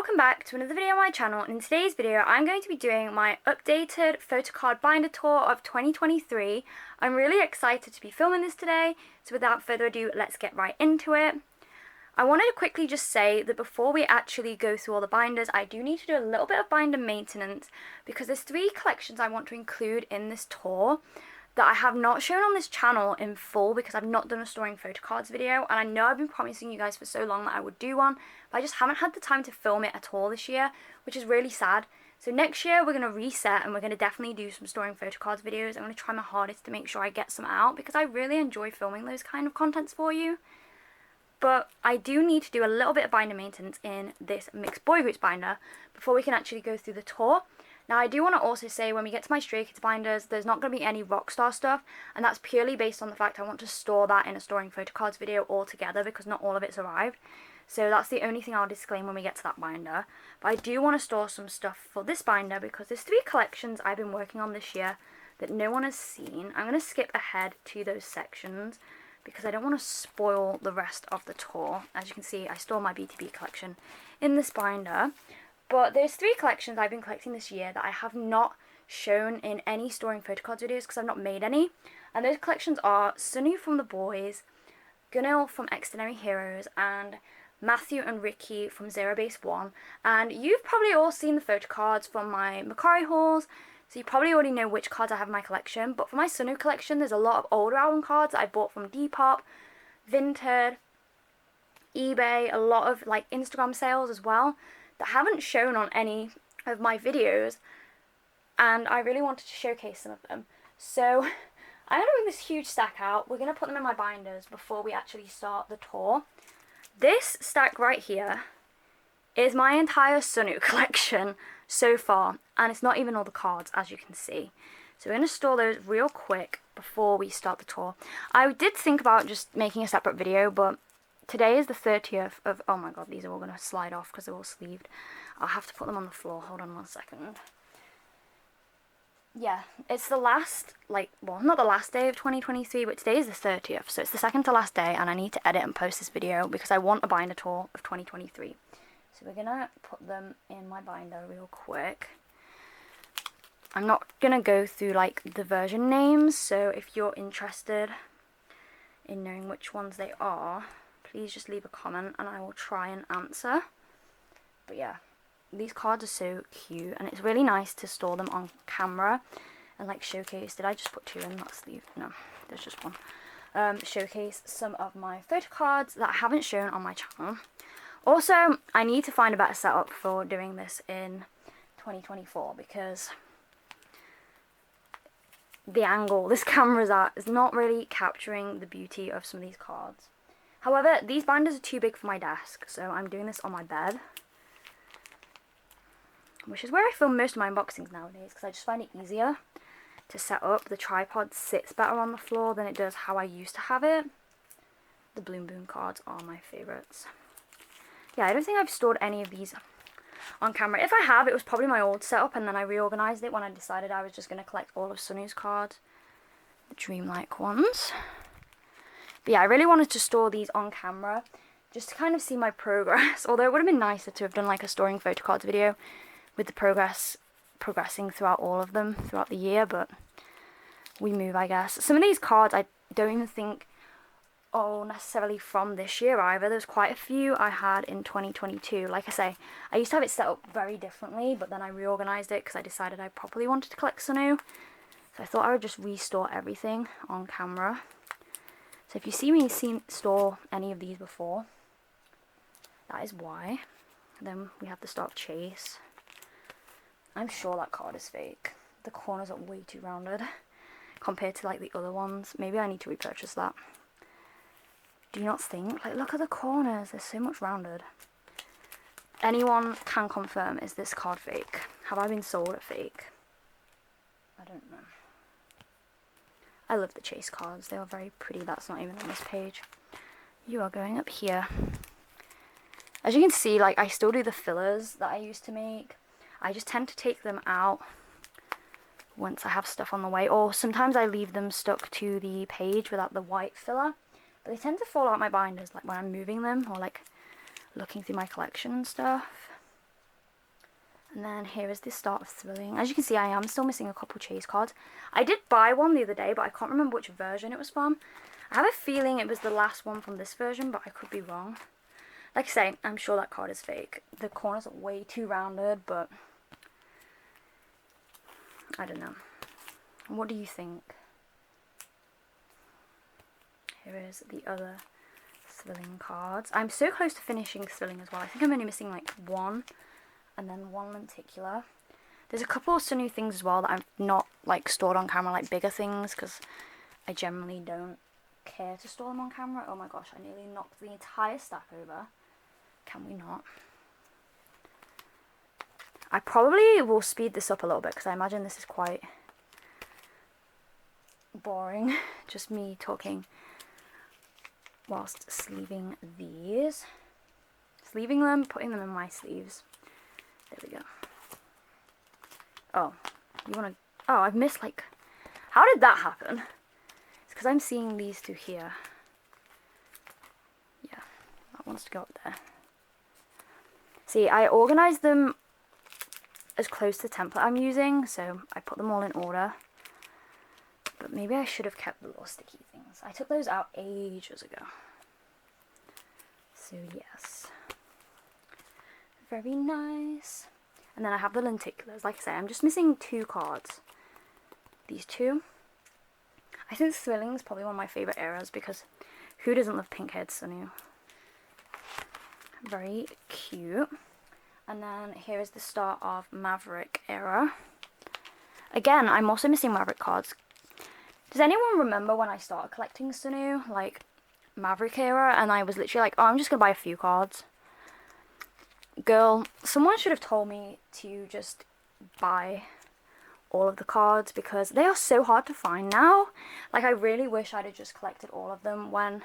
welcome back to another video on my channel, and in today's video I'm going to be doing my updated photocard binder tour of 2023. I'm really excited to be filming this today, so without further ado, let's get right into it. I wanted to quickly just say that before we actually go through all the binders, I do need to do a little bit of binder maintenance because there's 3 collections I want to include in this tour that I have not shown on this channel in full because I've not done a storing photocards video, and I know I've been promising you guys for so long that I would do one, but I just haven't had the time to film it at all this year, which is really sad. So next year we're going to reset and we're going to definitely do some storing photocards videos. I'm going to try my hardest to make sure I get some out because I really enjoy filming those kind of contents for you. But I do need to do a little bit of binder maintenance in this mixed boy groups binder before we can actually go through the tour. Now I do want to also say when we get to my Stray Kids binders, there's not going to be any Rockstar stuff, and that's purely based on the fact I want to store that in a storing photocards video altogether because not all of it's arrived. So that's the only thing I'll disclaim when we get to that binder. But I do want to store some stuff for this binder because there's 3 collections I've been working on this year that no one has seen. I'm going to skip ahead to those sections because I don't want to spoil the rest of the tour. As you can see, I store my BTB collection in this binder. But there's 3 collections I've been collecting this year that I have not shown in any storing photocards videos because I've not made any. And those collections are Sunu from The Boys, Gunil from Extraordinary Heroes, and Matthew and Ricky from Zero Base 1. And you've probably all seen the photocards from my Macari hauls, so you probably already know which cards I have in my collection. But for my Sunu collection, there's a lot of older album cards that I bought from Depop, Vinted, eBay, a lot of like Instagram sales as well, that haven't shown on any of my videos, and I really wanted to showcase some of them. So I'm going to bring this huge stack out. We're going to put them in my binders before we actually start the tour. This stack right here is my entire Sunu collection so far, and it's not even all the cards, as you can see. So we're going to store those real quick before we start the tour. I did think about just making a separate video, but today is the 30th of, oh my god, these are all going to slide off because they're all sleeved. I'll have to put them on the floor. Hold on one second. Yeah, it's the last, well, not the last day of 2023, but today is the 30th. So it's the second to last day, and I need to edit and post this video because I want a binder tour of 2023. So we're going to put them in my binder real quick. I'm not going to go through, the version names, so if you're interested in knowing which ones they are, please just leave a comment and I will try and answer. But yeah, these cards are so cute and it's really nice to store them on camera and showcase. Did I just put 2 in that sleeve? No, there's just 1. Showcase some of my photo cards that I haven't shown on my channel. Also, I need to find a better setup for doing this in 2024 because the angle this camera's at is not really capturing the beauty of some of these cards. However, these binders are too big for my desk, so I'm doing this on my bed, which is where I film most of my unboxings nowadays, because I just find it easier to set up. The tripod sits better on the floor than it does how I used to have it. The Bloom Boom cards are my favourites. Yeah, I don't think I've stored any of these on camera. If I have, it was probably my old setup, and then I reorganised it when I decided I was just going to collect all of Sunu's cards, the dreamlike ones. But yeah, I really wanted to store these on camera just to kind of see my progress. Although it would have been nicer to have done a storing photocards video with the progressing throughout all of them throughout the year, but we move, I guess. Some of these cards I don't even think are necessarily from this year either. There's quite a few I had in 2022. Like I say, I used to have it set up very differently, but then I reorganised it because I decided I properly wanted to collect Sunu. So I thought I would just restore everything on camera. So if you see me store any of these before, that is why. Then we have the Start Chase. I'm sure that card is fake. The corners are way too rounded compared to the other ones. Maybe I need to repurchase that. Do you not think? Look at the corners. They're so much rounded. Anyone can confirm, is this card fake? Have I been sold a fake? I don't know. I love the chase cards. They are very pretty. That's not even on this page. You are going up here. As you can see, I still do the fillers that I used to make. I just tend to take them out once I have stuff on the way. Or sometimes I leave them stuck to the page without the white filler. But they tend to fall out my binders when I'm moving them or looking through my collection and stuff. And then here is the start of Thrilling. As you can see, I am still missing a couple chase cards. I did buy one the other day, but I can't remember which version it was from. I have a feeling it was the last one from this version, but I could be wrong. Like I say, I'm sure that card is fake. The corners are way too rounded, but I don't know. What do you think? Here is the other Thrilling cards. I'm so close to finishing Thrilling as well. I think I'm only missing like one, and then one lenticular. There's a couple of new things as well that I've not like stored on camera, like bigger things, because I generally don't care to store them on camera. Oh my gosh, I nearly knocked the entire stack over. Can we not? I probably will speed this up a little bit because I imagine this is quite boring. Just me talking whilst sleeving these. Sleeving them, putting them in my sleeves. There we go. Oh, you want to... Oh, I've missed like... How did that happen? It's because I'm seeing these through here. Yeah, that wants to go up there. See, I organized them as close to the template I'm using, so I put them all in order. But maybe I should have kept the little sticky things. I took those out ages ago. So yes. Very nice. And then I have the lenticulars. Like I say, I'm just missing two cards. These two. I think Thrilling is probably one of my favourite eras because who doesn't love pink haired Sunu? Very cute. And then here is the start of Maverick era. Again, I'm also missing Maverick cards. Does anyone remember when I started collecting Sunu? Like, Maverick era, and I was literally like, oh, I'm just going to buy a few cards. Girl, someone should have told me to just buy all of the cards because they are so hard to find now. Like, I really wish I'd have just collected all of them when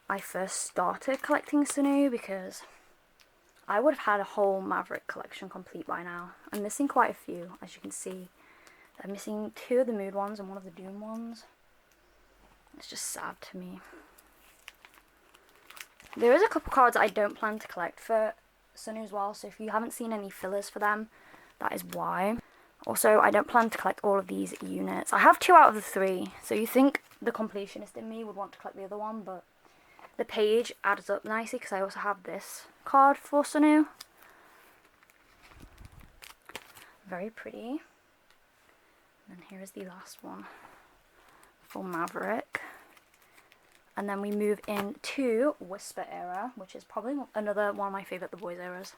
I first started collecting Sunu because I would have had a whole Maverick collection complete by now. I'm missing quite a few, as you can see. I'm missing two of the Mood ones and one of the Doom ones. It's just sad to me. There is a couple cards I don't plan to collect for Sunu as well, so if you haven't seen any fillers for them, that is why. Also, I don't plan to collect all of these units. I have 2 out of the 3, so you think the completionist in me would want to collect the other one, but the page adds up nicely because I also have this card for Sunu. Very pretty. And here is the last one for Maverick. And then we move into Whisper era, which is probably another one of my favourite The Boys eras.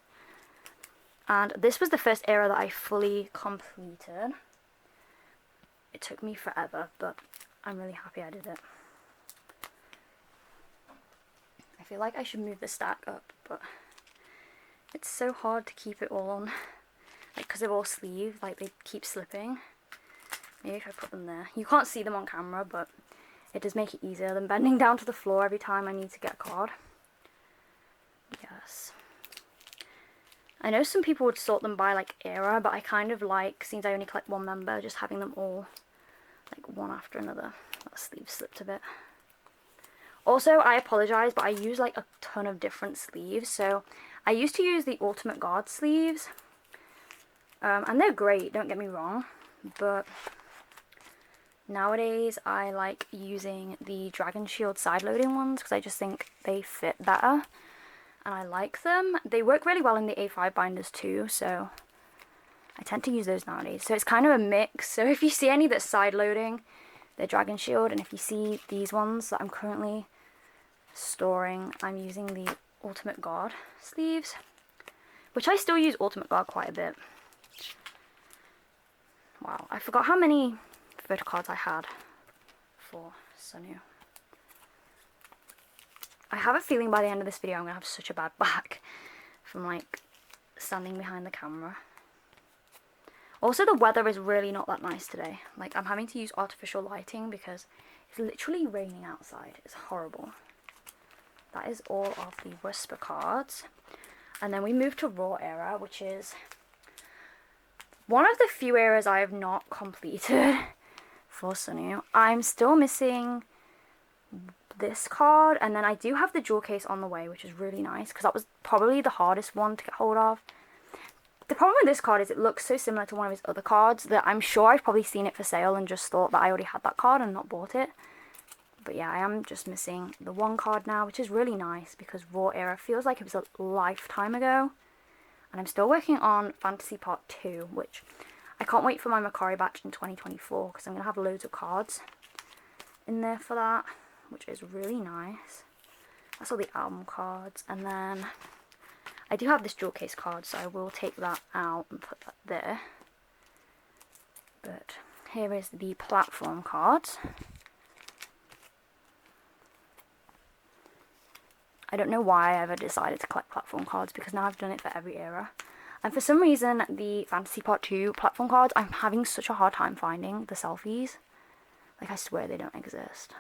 And this was the first era that I fully completed. It took me forever, but I'm really happy I did it. I feel like I should move the stack up, but it's so hard to keep it all on. Like, because they're all sleeved, like they keep slipping. Maybe if I put them there. You can't see them on camera, but it does make it easier than bending down to the floor every time I need to get a card. Yes. I know some people would sort them by like era, but I kind of like, since I only collect one member, just having them all like one after another. That sleeve slipped a bit. Also, I apologise, but I use like a ton of different sleeves. So I used to use the Ultimate Guard sleeves. And they're great, don't get me wrong. But nowadays I like using the Dragon Shield side loading ones because I just think they fit better. And I like them. They work really well in the A5 binders too, so I tend to use those nowadays. So it's kind of a mix. So if you see any that's side loading, they're Dragon Shield, and if you see these ones that I'm currently storing, I'm using the Ultimate Guard sleeves, which I still use Ultimate Guard quite a bit. Wow, I forgot how many photo cards I had for Sunu. I have a feeling by the end of this video I'm going to have such a bad back from like standing behind the camera. Also, the weather is really not that nice today. Like, I'm having to use artificial lighting because it's literally raining outside. It's horrible. That is all of the Whisper cards. And then we move to Raw era, which is one of the few eras I have not completed for Sunu. I'm still missing this card, and then I do have the jewel case on the way, which is really nice because that was probably the hardest one to get hold of. The problem with this card is it looks so similar to one of his other cards that I'm sure I've probably seen it for sale and just thought that I already had that card and not bought it. But yeah, I am just missing the one card now, which is really nice because Raw Era feels like it was a lifetime ago. And I'm still working on Fantasy Part 2, which I can't wait for my Macari batch in 2024 because I'm going to have loads of cards in there for that, which is really nice. That's all the album cards. And then I do have this jewel case card, so I will take that out and put that there. But here is the platform cards. I don't know why I ever decided to collect platform cards because now I've done it for every era. And for some reason, the Fantasy Part 2 platform cards, I'm having such a hard time finding the selfies. Like, I swear they don't exist.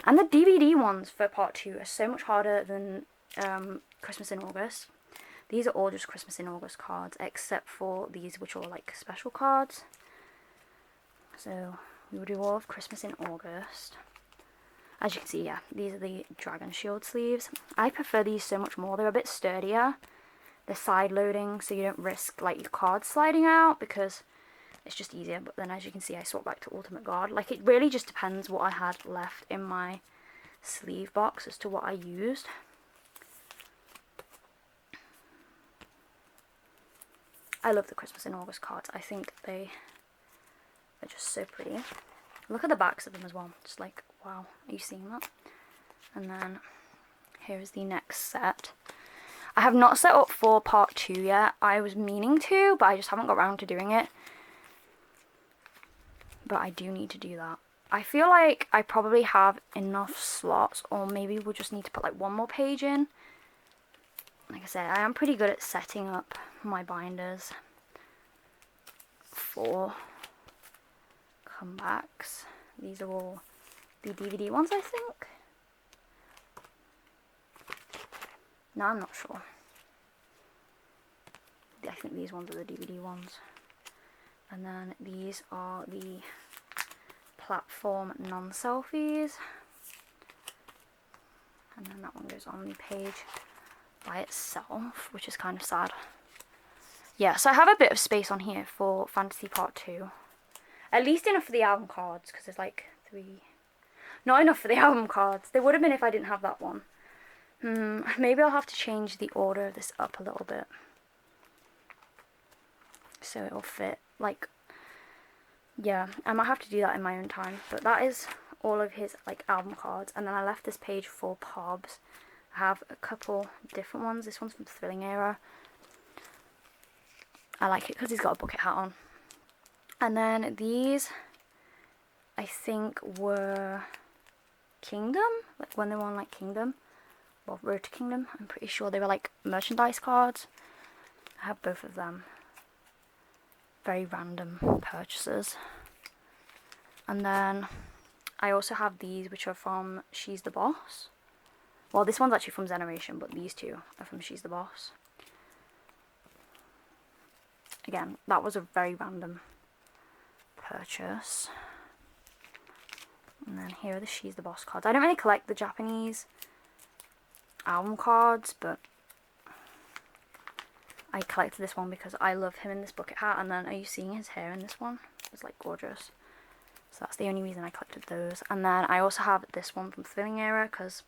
And the DVD ones for Part 2 are so much harder than Christmas in August. These are all just Christmas in August cards, except for these, which are like special cards. So, we will do all of Christmas in August. As you can see, yeah, these are the Dragon Shield sleeves. I prefer these so much more. They're a bit sturdier. They're side loading, so you don't risk like your cards sliding out because it's just easier. But then as you can see, I swap back to Ultimate Guard. Like, it really just depends what I had left in my sleeve box as to what I used. I love the Christmas in August cards. I think they are just so pretty. Look at the backs of them as well. Just like, wow, are you seeing that? And then here is the next set. I have not set up for Part 2 yet. I was meaning to, but I just haven't got around to doing it. But I do need to do that. I feel like I probably have enough slots, or maybe we'll just need to put like one more page in. Like I said, I am pretty good at setting up my binders for comebacks. These are all the DVD ones, I think. No, I'm not sure. I think these ones are the DVD ones. And then these are the platform non-selfies. And then that one goes on the page by itself, which is kind of sad. Yeah, so I have a bit of space on here for Fantasy Part 2. At least enough for the album cards, because there's like 3. Not enough for the album cards. They would have been if I didn't have that one. Maybe I'll have to change the order of this up a little bit. So it'll fit. Like, yeah, I might have to do that in my own time. But that is all of his like album cards. And then I left this page for Pobs. I have a couple different ones. This one's from the Thrilling Era. I like it because he's got a bucket hat on. And then these, I think, were Kingdom, like when they were on like Kingdom, or Road to Kingdom. I'm pretty sure they were like merchandise cards. I have both of them. Very random purchases. And then I also have these, which are from She's the Boss. Well, this one's actually from Generation, but these two are from She's the Boss. Again, that was a very random purchase. And then here are the She's the Boss cards. I don't really collect the Japanese album cards, but I collected this one because I love him in this bucket hat. And then, are you seeing his hair in this one? It's like gorgeous. So that's the only reason I collected those. And then I also have this one from Thrilling Era because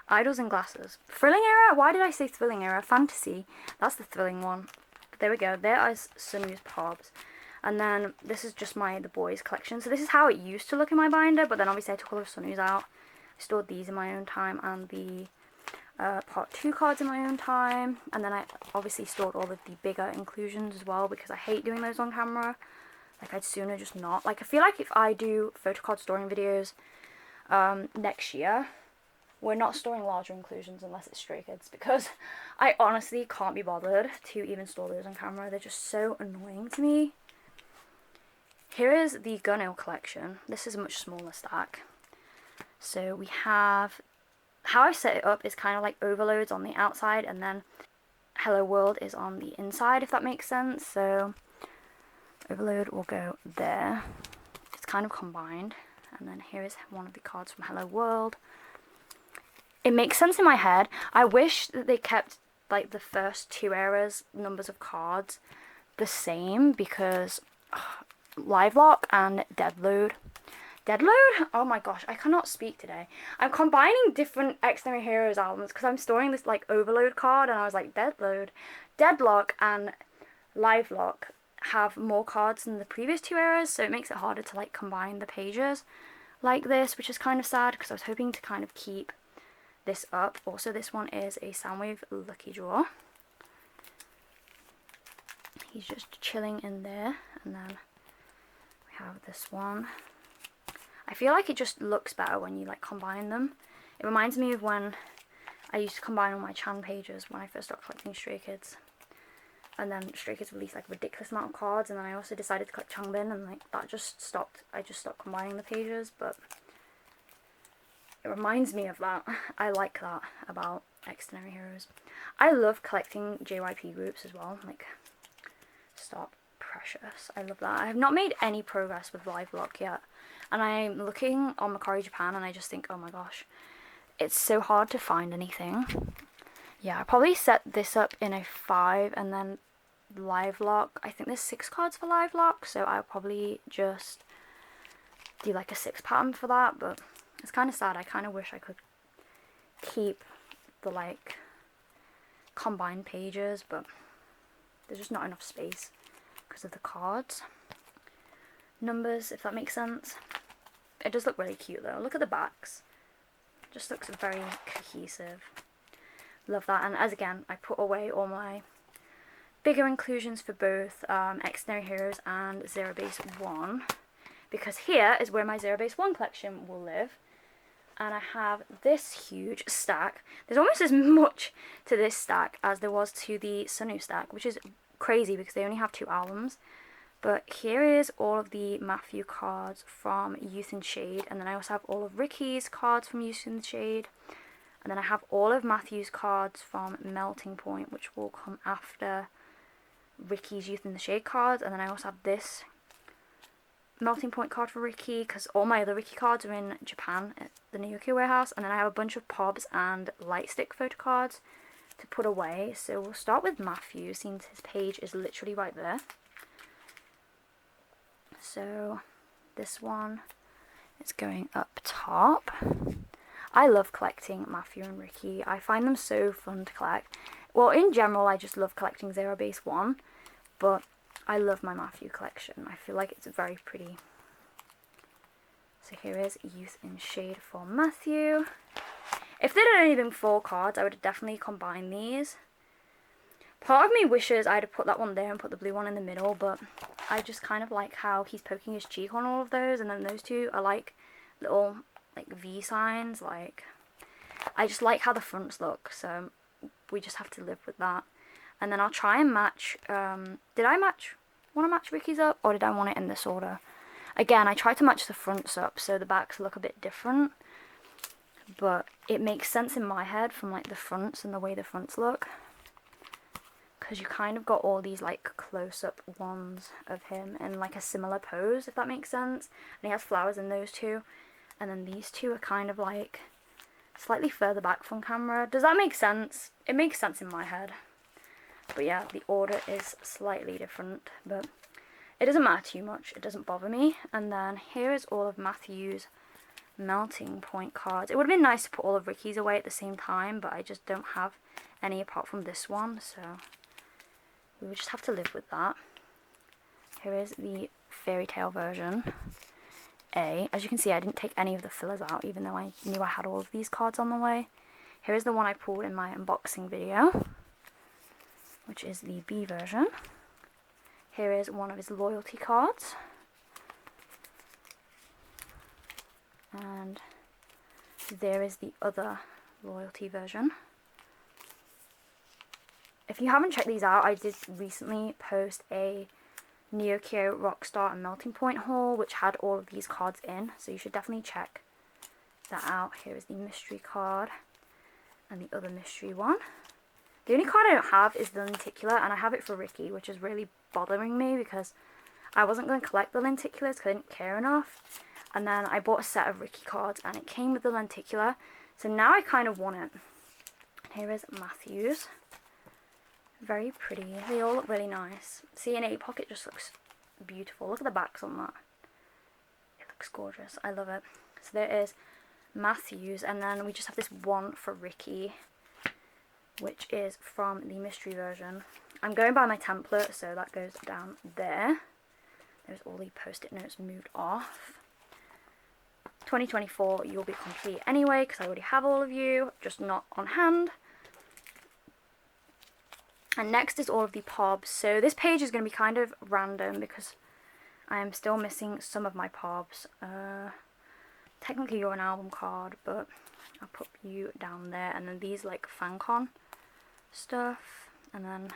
Idols and Glasses. Thrilling Era? Why did I say Thrilling Era? Fantasy. That's the thrilling one. But there we go. There is Sunu's Pobs. And then this is just the boys collection. So this is how it used to look in my binder, but then obviously I took all of Sunu's out. I stored these in my own time and the Part 2 cards in my own time. And then I obviously stored all of the bigger inclusions as well because I hate doing those on camera. Like, I'd sooner just not. Like, I feel like if I do photocard storing videos next year, we're not storing larger inclusions unless it's Stray Kids, because I honestly can't be bothered to even store those on camera. They're just so annoying to me. Here is the Gunno collection. This is a much smaller stack. So we have, how I set it up is kind of like overloads on the outside and then Hello World is on the inside, if that makes sense. So overload will go there. It's kind of combined. And then here is one of the cards from Hello World. It makes sense in my head. I wish that they kept like the first 2 eras numbers of cards the same because Live Lock and Deadload. Oh my gosh, I cannot speak today. I'm combining different Extraordinary Heroes albums because I'm storing this like Overload card, and I was like, Deadlock and Live Lock have more cards than the previous 2 eras, so it makes it harder to like combine the pages like this, which is kind of sad because I was hoping to kind of keep this up. Also, this one is a Soundwave Lucky Draw. He's just chilling in there, and then we have this one. I feel like it just looks better when you like combine them. It reminds me of when I used to combine all my Chan pages when I first started collecting Stray Kids. And then Stray Kids released like a ridiculous amount of cards, and then I also decided to collect Changbin, and like that just stopped. I just stopped combining the pages, but it reminds me of that. I like that about Extraordinary Heroes. I love collecting JYP groups as well. Like, stop. Precious. I love that. I have not made any progress with Live Lock yet. And I'm looking on Macari Japan, and I just think, oh my gosh, it's so hard to find anything. Yeah, I probably set this up in a 5 and then Live Lock. I think there's 6 cards for Live Lock, so I'll probably just do like a 6 pattern for that, but it's kind of sad. I kind of wish I could keep the like combined pages, but there's just not enough space because of the cards numbers, if that makes sense. It does look really cute though. Look at the backs. It just looks very cohesive. Love that. And as again, I put away all my bigger inclusions for both Extraordinary Heroes and Zero Base 1, because here is where my Zero Base 1 collection will live. And I have this huge stack. There's almost as much to this stack as there was to the Sunu stack, which is crazy because they only have 2 albums. But here is all of the Matthew cards from Youth in Shade, and then I also have all of Ricky's cards from Youth in Shade, and then I have all of Matthew's cards from Melting Point, which will come after Ricky's Youth in the Shade cards, and then I also have this Melting Point card for Ricky, because all my other Ricky cards are in Japan at the Naoki warehouse, and then I have a bunch of Pobs and Lightstick photo cards to put away. So we'll start with Matthew, since his page is literally right there. So this one is going up top. I love collecting Matthew and Ricky. I find them so fun to collect. Well, in general, I just love collecting Zero Base 1, but I love my Matthew collection. I feel like it's very pretty. So here is Youth in Shade for Matthew. If there had only been 4 cards, I would have definitely combined these. Part of me wishes I'd have put that one there and put the blue one in the middle, but I just kind of like how he's poking his cheek on all of those, and then those 2 are like little like V signs. Like, I just like how the fronts look, so we just have to live with that. And then I'll try and match, did I want to match Ricky's up, or did I want it in this order? Again, I tried to match the fronts up so the backs look a bit different, but it makes sense in my head from like the fronts and the way the fronts look, because you kind of got all these like close-up ones of him in like a similar pose, if that makes sense. And he has flowers in those 2, and then these 2 are kind of like slightly further back from camera. Does that make sense? It makes sense in my head. But yeah, the order is slightly different, but it doesn't matter too much. It doesn't bother me. And then here is all of Matthew's Melting Point cards. It would have been nice to put all of Ricky's away at the same time, but I just don't have any apart from this one, so we will just have to live with that. Here is the Fairy Tale version A. As you can see, I didn't take any of the fillers out, even though I knew I had all of these cards on the way. Here is the one I pulled in my unboxing video, which is the B version. Here is one of his loyalty cards. And there is the other loyalty version. If you haven't checked these out, I did recently post a Neokyo Rockstar and Melting Point haul, which had all of these cards in, so you should definitely check that out. Here is the mystery card and the other mystery one. The only card I don't have is the lenticular, and I have it for Ricky, which is really bothering me because I wasn't going to collect the lenticulars because I didn't care enough. And then I bought a set of Ricky cards and it came with the lenticular, so now I kind of want it. Here is Matthew's. Very pretty. They all look really nice. See, an 8 pocket just looks beautiful. Look at the backs on that. It looks gorgeous. I love it. So there is Matthew's, and then we just have this one for Ricky, which is from the mystery version. I'm going by my template, so that goes down there. There's all the post-it notes moved off. 2024, you'll be complete anyway, because I already have all of you, just not on hand. And next is all of the pobs. So this page is going to be kind of random because I am still missing some of my pobs. Technically you're an album card, but I'll put you down there. And then these like FanCon stuff, and then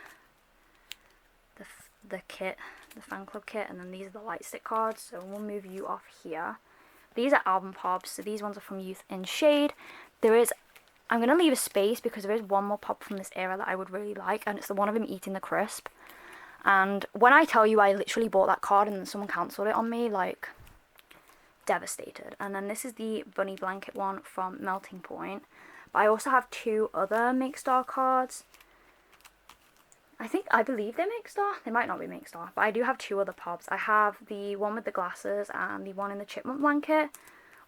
the kit, the fan club kit, and then these are the light stick cards. So we'll move you off here. These are album pobs, so these ones are from Youth in Shade. I'm going to leave a space because there is one more pop from this era that I would really like, and it's the one of him eating the crisp. And when I tell you I literally bought that card and then someone cancelled it on me, like, devastated. And then this is the bunny blanket one from Melting Point. But I also have 2 other Make Star cards. I believe they're Make Star. They might not be Make Star, but I do have 2 other pobs. I have the one with the glasses and the one in the chipmunk blanket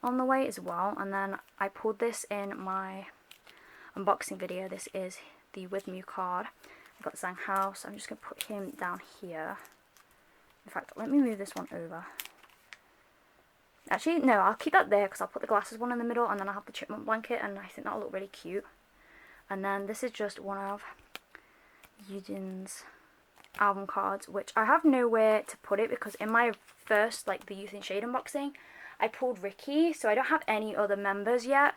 on the way as well. And then I pulled this in my unboxing video. This is the With Me card. I've got Zhang House. I'm just going to put him down here. In fact, let me move this one over. Actually, no, I'll keep that there because I'll put the glasses one in the middle, and then I'll have the chipmunk blanket, and I think that'll look really cute. And then this is just one of Yujin's album cards, which I have nowhere to put it because in my first, like, the Youth in Shade unboxing, I pulled Ricky, so I don't have any other members yet,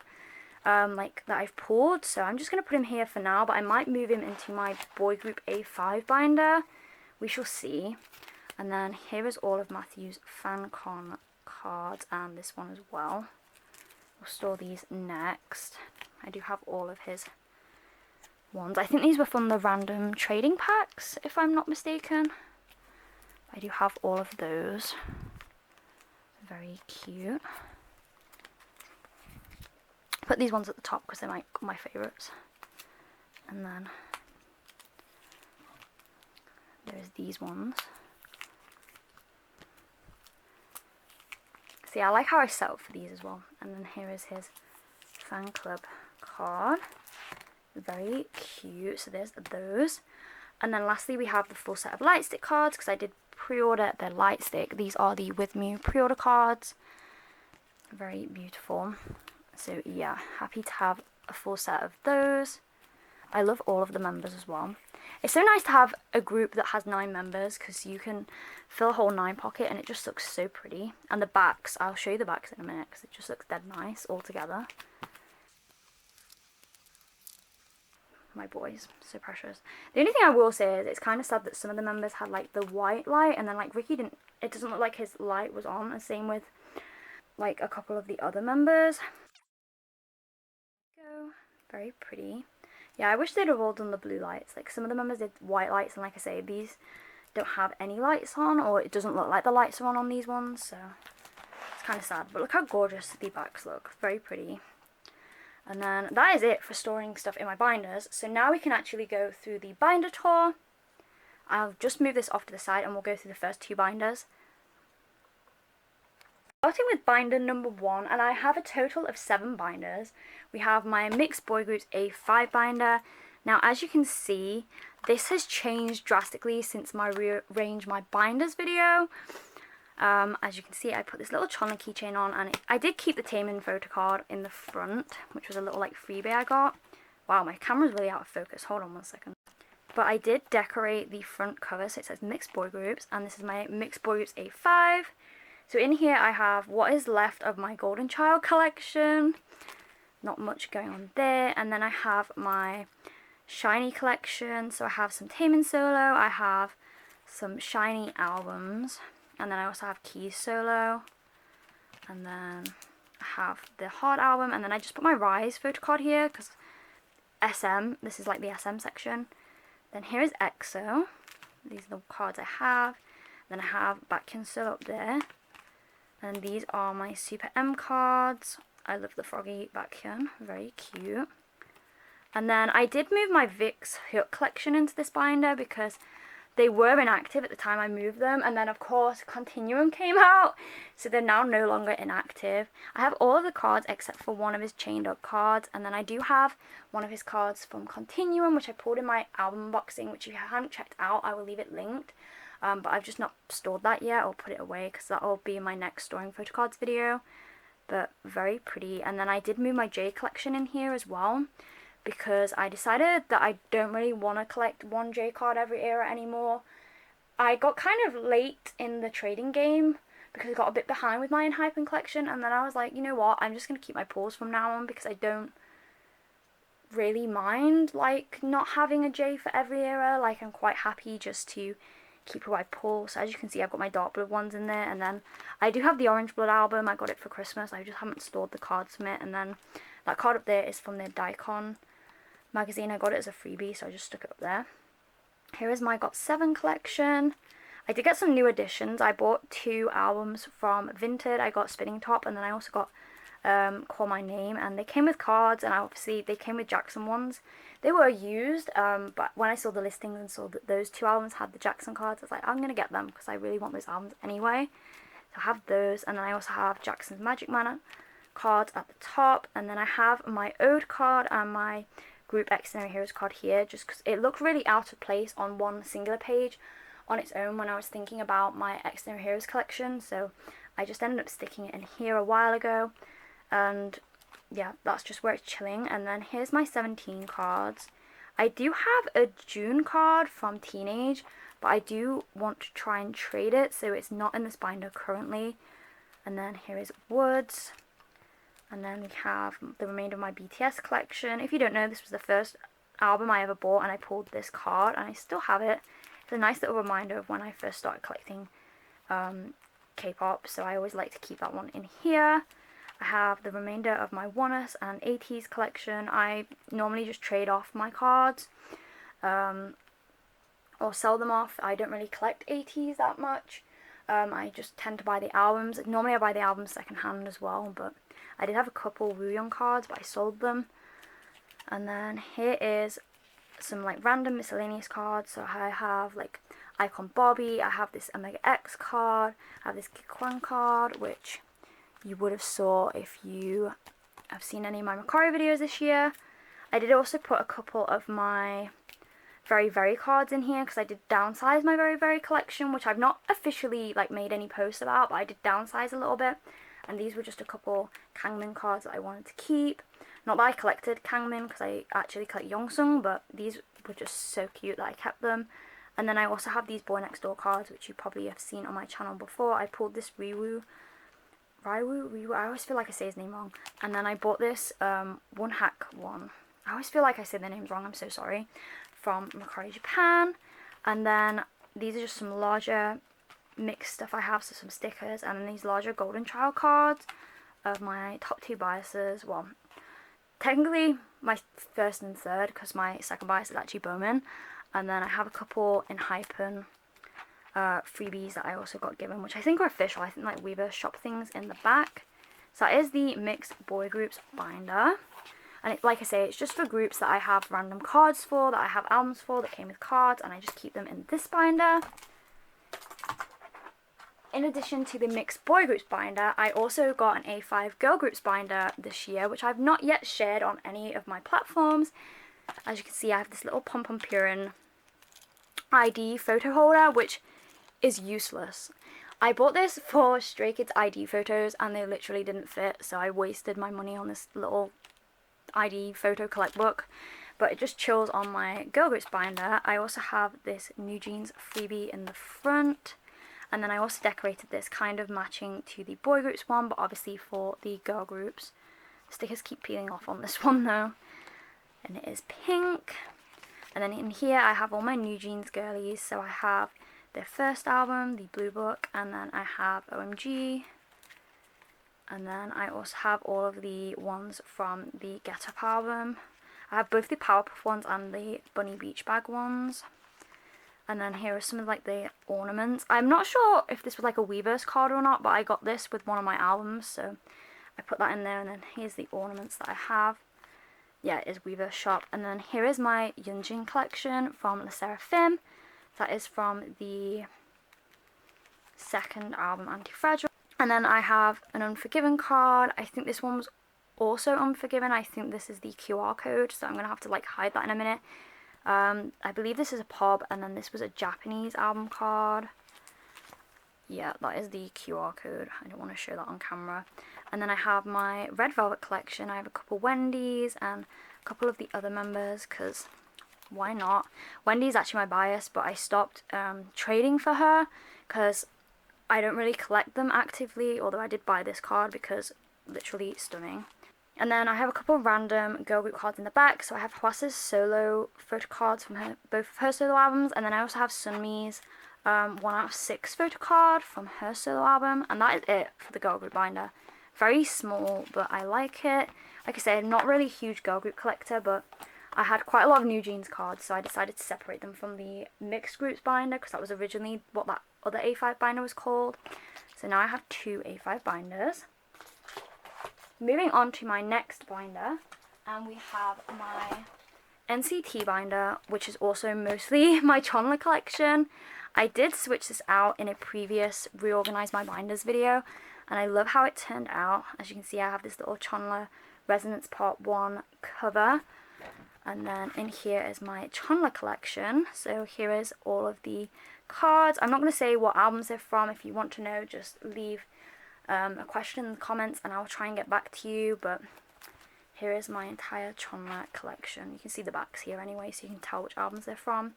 like, that I've pulled. So I'm just going to put him here for now, but I might move him into my boy group A5 binder. We shall see. And then here is all of Matthew's FanCon cards, and this one as well. We'll store these next. I do have all of his ones. I think these were from the random trading packs, if I'm not mistaken. I do have all of those. Very cute. Put these ones at the top because they're my favourites. And then there's these ones. See, I like how I set up for these as well. And then here is his fan club card. Very cute. So there's those. And then lastly we have the full set of light stick cards because I did pre-order the light stick. These are the With Me pre-order cards. Very beautiful. So yeah, happy to have a full set of those. I love all of the members as well. It's so nice to have a group that has 9 members because you can fill a whole 9 pocket and it just looks so pretty. And the backs, I'll show you the backs in a minute because it just looks dead nice all together. My boys, so precious. The only thing I will say is it's kind of sad that some of the members had like the white light, and then like Ricky didn't, it doesn't look like his light was on, and same with like a couple of the other members. Go, very pretty. Yeah, I wish they'd have all done the blue lights. Like some of the members did white lights, and like I say, these don't have any lights on, or it doesn't look like the lights are on these ones, so it's kind of sad. But look how gorgeous the backs look, very pretty. And then that is it for storing stuff in my binders. So now we can actually go through the binder tour. I'll just move this off to the side and we'll go through the first 2 binders. Starting with binder number 1, and I have a total of 7 binders. We have my Mixed Boy Groups A5 binder. Now as you can see, this has changed drastically since my rearrange my binders video. As you can see, I put this little Chonla keychain on, and I did keep the Taemin photocard in the front, which was a little like freebie I got. Wow, my camera's really out of focus. Hold on one second. But I did decorate the front cover, so it says Mixed Boy Groups, and this is my Mixed Boy Groups A5. So in here I have what is left of my Golden Child collection. Not much going on there. And then I have my Shiny collection. So I have some Taemin solo, I have some Shiny albums. And then I also have Keys solo, and then I have the Hard album, and then I just put my Rise photocard here because SM, this is like the SM section. Then here is EXO, these are the cards I have. Then I have Baekhyun solo up there, and these are my Super M cards. I love the Froggy Baekhyun, very cute. And then I did move my Vicks Hook collection into this binder because they were inactive at the time I moved them, and then of course Continuum came out, so they're now no longer inactive. I have all of the cards except for one of his chained up cards, and then I do have one of his cards from Continuum, which I pulled in my album unboxing, which if you haven't checked out, I will leave it linked. But I've just not stored that yet or put it away because that will be in my next storing photo cards video. But very pretty. And then I did move my J collection in here as well, because I decided that I don't really want to collect one J card every era anymore. I got kind of late in the trading game because I got a bit behind with my Enhypen collection, and then I was like, you know what, I'm just going to keep my pulls from now on because I don't really mind like not having a J for every era. Like, I'm quite happy just to keep who I pull. So as you can see, I've got my dark blood ones in there, and then I do have the orange blood album. I got it for Christmas. I just haven't stored the cards from it. And then that card up there is from their Daikon magazine. I got it as a freebie, so I just stuck it up there. Here is my Got 7 collection. I did get some new additions. I bought 2 albums from Vinted. I got Spinning Top, and then I also got Call My Name, and they came with cards, and obviously they came with Jackson ones. They were used, but when I saw the listings and saw that those 2 albums had the Jackson cards, I was like, I'm gonna get them because I really want those albums anyway. So I have those, and then I also have Jackson's Magic Man cards at the top, and then I have my Ode card and my Group Extraordinary Heroes card here, just because it looked really out of place on one singular page on its own when I was thinking about my Extraordinary Heroes collection, so I just ended up sticking it in here a while ago, and yeah, that's just where it's chilling. And then here's my 17 cards. I do have a June card from Teenage, but I do want to try and trade it, so it's not in this binder currently. And then here is Woods. And then we have the remainder of my BTS collection. If you don't know, this was the first album I ever bought, and I pulled this card, and I still have it. It's a nice little reminder of when I first started collecting K-pop, so I always like to keep that one in here. I have the remainder of my 1us and 80s collection. I normally just trade off my cards or sell them off. I don't really collect 80s that much. I just tend to buy the albums. Normally I buy the albums second hand as well, but I did have a couple Wooyoung cards, but I sold them. And then here is some like random miscellaneous cards. So I have like Icon Bobby, I have this Omega X card, I have this Kikwan card, which you would have saw if you have seen any of my Macari videos this year. I did also put a couple of my Very Very cards in here because I did downsize my Very Very collection, which I've not officially like made any posts about, but I did downsize a little bit. And these were just a couple Kangmin cards that I wanted to keep. Not that I collected Kangmin because I actually collect Yongsung, but these were just so cute that I kept them. And then I also have these Boy Next Door cards, which you probably have seen on my channel before. I pulled this Ryu, I always feel like I say his name wrong. And then I bought this One Hack one. I always feel like I say their names wrong, I'm so sorry. From Macari Japan. And then these are just some larger mixed stuff I have, so some stickers, and then these larger Golden Child cards of my top 2 biases. Well, technically my first and third, because my second bias is actually Bowman. And then I have a couple Enhypen freebies that I also got given, which I think are official. I think like Weaver shop things in the back. So that is the mixed boy groups binder, and like I say, it's just for groups that I have random cards for, that I have albums for, that came with cards, and I just keep them in this binder. In addition to the mixed boy groups binder, I also got an A5 girl groups binder this year, which I've not yet shared on any of my platforms. As you can see, I have this little Pom Pom Purin ID photo holder, which is useless. I bought this for Stray Kids ID photos and they literally didn't fit, so I wasted my money on this little ID photo collect book, but it just chills on my girl groups binder. I also have this New Jeans freebie in the front, and then I also decorated this kind of matching to the boy groups one, but obviously for the girl groups. Stickers keep peeling off on this one though, and it is pink. And then in here I have all my New Jeans girlies, so I have their first album, the Blue Book, and then I have OMG, and then I also have all of the ones from the Get Up album. I have both the Powerpuff ones and the Bunny Beach Bag ones. And then here are some of like the ornaments. I'm not sure if this was like a Weverse card or not, but I got this with one of my albums, so I put that in there. And then here's the ornaments that I have. yeah, it is Weaver Shop. And then here is my Yunjin collection from Le Seraphim. That is from the second album, Anti-Fragile. And then I have an Unforgiven card. I think this one was also Unforgiven. I think this is the QR code, so I'm going to have to like hide that in a minute. I believe this is a pop, and then this was a Japanese album card. Yeah, that is the QR code. I don't want to show that on camera. And then I have my Red Velvet collection. I have a couple Wendy's and a couple of the other members, because why not? Wendy's actually my bias, but I stopped trading for her because I don't really collect them actively, although I did buy this card because literally stunning. And then I have a couple of random girl group cards in the back. So I have Hwasa's solo photo cards from both of her solo albums, and then I also have Sunmi's 1/6 photo card from her solo album, and that is it for the girl group binder. Very small, but I like it. Like I said, not really a huge girl group collector, but I had quite a lot of New Jeans cards, so I decided to separate them from the mixed groups binder because that was originally what that other A5 binder was called. So now I have 2 A5 binders. Moving on to my next binder, and we have my NCT binder, which is also mostly my Chonla collection. I did switch this out in a previous Reorganize My Binders video, and I love how it turned out. As you can see, I have this little Chonla Resonance Part 1 cover, and then in here is my Chonla collection. So here is all of the cards. I'm not going to say what albums they're from. If you want to know, just leave a question in the comments and I'll try and get back to you. But here is my entire Chonla collection. You can see the backs here anyway, so you can tell which albums they're from.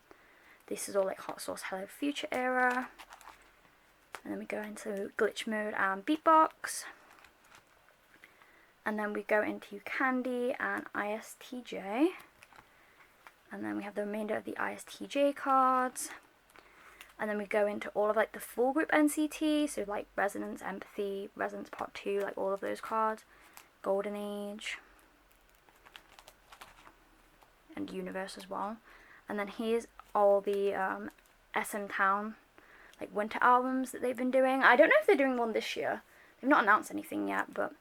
This is all like Hot Sauce Hello Future era. And then we go into Glitch Mode and Beatbox. And then we go into Candy and ISTJ. And then we have the remainder of the ISTJ cards. And then we go into all of like the full group NCT, so like Resonance, Empathy, Resonance Part 2, like all of those cards. Golden Age. And Universe as well. And then here's all the SM Town like winter albums that they've been doing. I don't know if they're doing one this year. They've not announced anything yet, but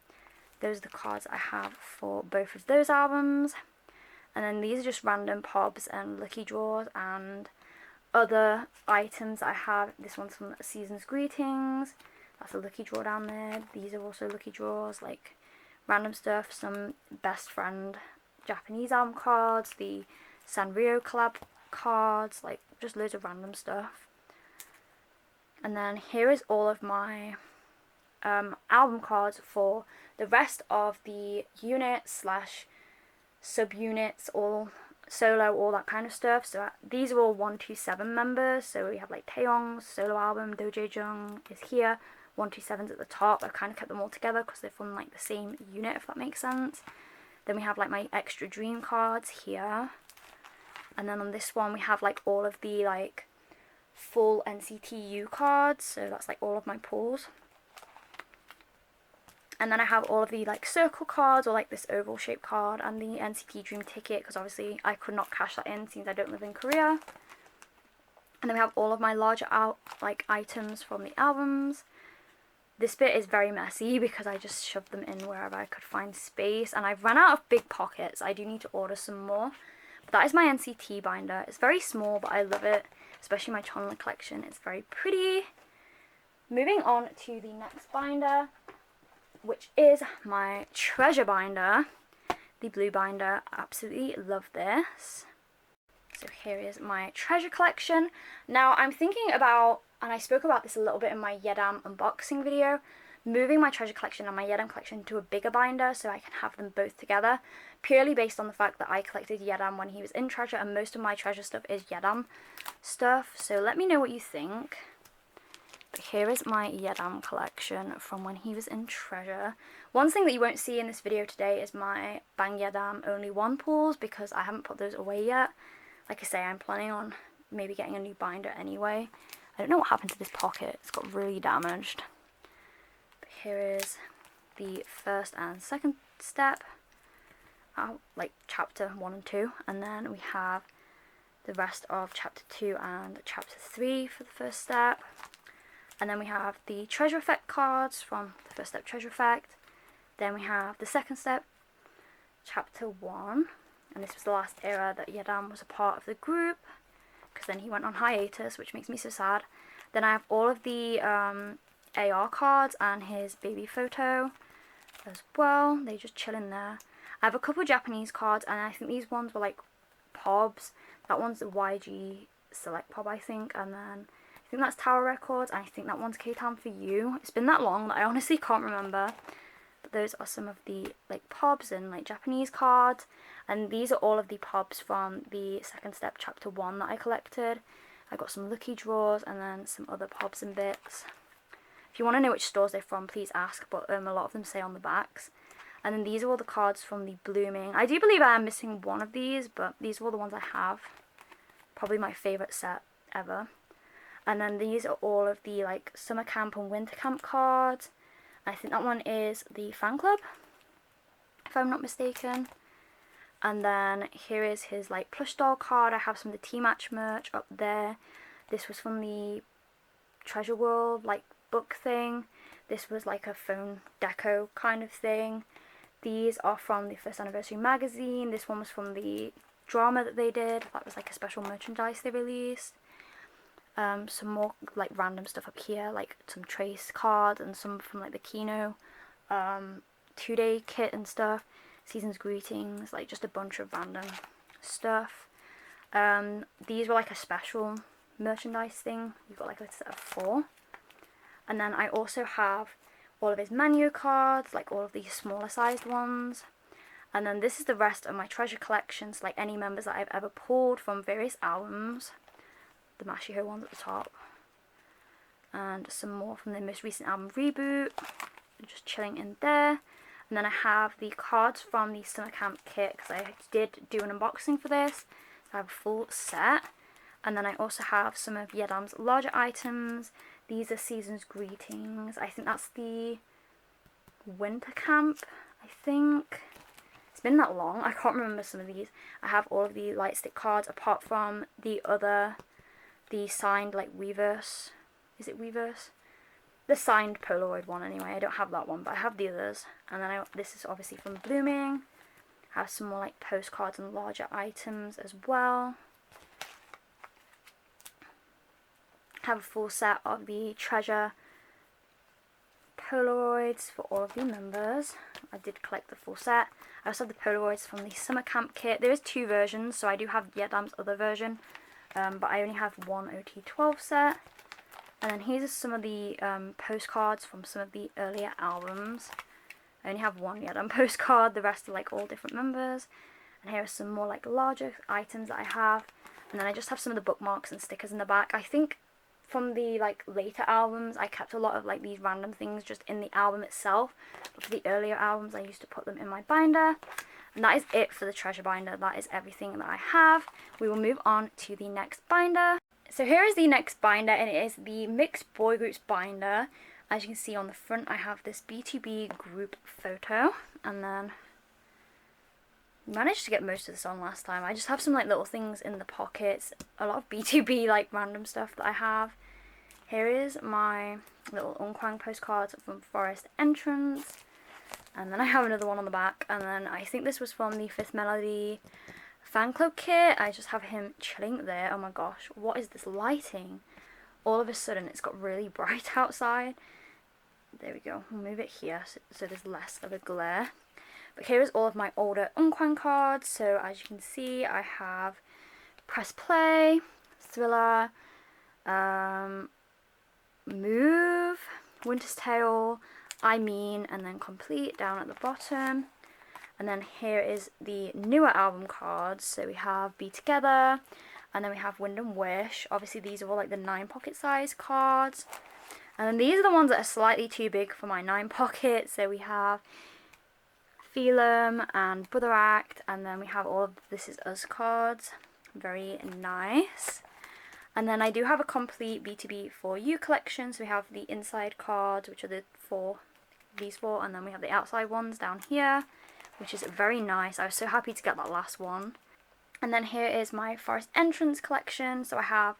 those are the cards I have for both of those albums. And then these are just random pobs and lucky draws and other items I have. This one's from Season's Greetings. That's a lucky draw down there. These are also lucky draws, like random stuff. Some Best Friend Japanese album cards, the Sanrio collab cards, like just loads of random stuff. And then here is all of my album cards for the rest of the units / subunits, all solo, all that kind of stuff. So these are all 127 members. So we have like Taeyong's solo album, Do Jae-jung is here, 127's at the top. I've kind of kept them all together because they're from like the same unit, if that makes sense. Then we have like my extra dream cards here. And then on this one we have like all of the like full NCTU cards. So that's like all of my pulls. And then I have all of the like circle cards, or like this oval shaped card, and the NCT Dream ticket, because obviously I could not cash that in since I don't live in Korea. And then we have all of my larger like items from the albums. This bit is very messy because I just shoved them in wherever I could find space, and I've run out of big pockets. I do need to order some more. But that is my NCT binder. It's very small, but I love it, especially my Chonla collection. It's very pretty. Moving on to the next binder, which is my treasure binder, the blue binder. Absolutely love this. So here is my treasure collection. Now I'm thinking about, and I spoke about this a little bit in my Yedam unboxing video, moving my treasure collection and my Yedam collection to a bigger binder so I can have them both together, purely based on the fact that I collected Yedam when he was in treasure, and most of my treasure stuff is Yedam stuff. So let me know what you think. But here is my Yedam collection from when he was in treasure. One thing that you won't see in this video today is my Bang Yedam only one pulls, because I haven't put those away yet. Like I say, I'm planning on maybe getting a new binder anyway. I don't know what happened to this pocket. It's got really damaged. But here is the first and second step, like chapter 1 and 2. And then we have the rest of chapter 2 and chapter 3 for the first step. And then we have the treasure effect cards from the first step treasure effect. Then we have the second step chapter 1, and this was the last era that Yadam was a part of the group, because then he went on hiatus, which makes me so sad. Then I have all of the AR cards and his baby photo as well. They just chill in there. I have a couple of Japanese cards, and I think these ones were like POBs. That one's the YG Select POB, I think, and then I think that's Tower Records, and I think that one's K-Town For You. It's been that long that I honestly can't remember. But those are some of the like POBs and like Japanese cards, and these are all of the POBs from the Second Step Chapter 1 that I collected. I got some lucky draws and then some other POBs and bits. If you want to know which stores they're from, please ask, but a lot of them say on the backs. And then these are all the cards from the Blooming. I do believe I am missing one of these, but these are all the ones I have. Probably my favourite set ever. And then these are all of the like Summer Camp and Winter Camp cards. I think that one is the Fan Club, if I'm not mistaken. And then here is his like plush doll card. I have some of the T-Match merch up there. This was from the Treasure World like book thing. This was like a phone deco kind of thing. These are from the First Anniversary magazine. This one was from the drama that they did. That was like a special merchandise they released. Some more like random stuff up here, like some Trace cards and some from like the Kino 2-day kit and stuff. Season's Greetings, like just a bunch of random stuff. These were like a special merchandise thing. You've got like a set of 4. And then I also have all of his Manyo cards, like all of these smaller sized ones. And then this is the rest of my treasure collections, like any members that I've ever pulled from various albums. The Mashiho ones at the top. And some more from the most recent album, Reboot. Just chilling in there. And then I have the cards from the Summer Camp kit, because I did do an unboxing for this. So I have a full set. And then I also have some of Yedam's larger items. These are Season's Greetings. I think that's the Winter Camp, I think. It's been that long. I can't remember some of these. I have all of the light stick cards apart from the signed like Weverse. Is it Weverse? The signed Polaroid one anyway. I don't have that one, but I have the others. And then this is obviously from Blooming. I have some more like postcards and larger items as well. Have a full set of the treasure Polaroids for all of the members. I did collect the full set. I also have the Polaroids from the Summer Camp kit. There is 2 versions, so I do have Yedam's other version, but I only have one OT12 set. And then here's some of the postcards from some of the earlier albums. I only have one Yedam postcard, the rest are like all different members. And here are some more like larger items that I have. And then I just have some of the bookmarks and stickers in the back. I think from the like later albums I kept a lot of like these random things just in the album itself, but for the earlier albums I used to put them in my binder. And that is it for the treasure binder. That is everything that I have. We will move on to the next binder. So here is the next binder, and it is the Mixed Boy Groups binder. As you can see on the front I have this B2B group photo, and then managed to get most of this on last time. I just have some like little things in the pockets, a lot of B2B like random stuff that I have. Here is my little Unkwang postcards from Forest Entrance, and then I have another one on the back, and then I think this was from the Fifth Melody fan club kit. I just have him chilling there. Oh my gosh, what is this lighting? All of a sudden it's got really bright outside. There we go, we'll move it here so there's less of a glare. But here is all of my older Unkwang cards. So as you can see, I have Press Play, Thriller, Move, Winter's Tale, I Mean, and then Complete down at the bottom. And then here is the newer album cards. So we have Be Together, and then we have Wind and Wish. Obviously these are all like the 9 pocket size cards. And then these are the ones that are slightly too big for my 9 pockets. So we have Feel 'Em and Brother Act, and then we have all of This Is Us cards. Very nice. And then I do have a complete B2B For You collection. So we have the inside cards, which are these 4, and then we have the outside ones down here, which is very nice. I was so happy to get that last one. And then here is my Forest Entrance collection. So I have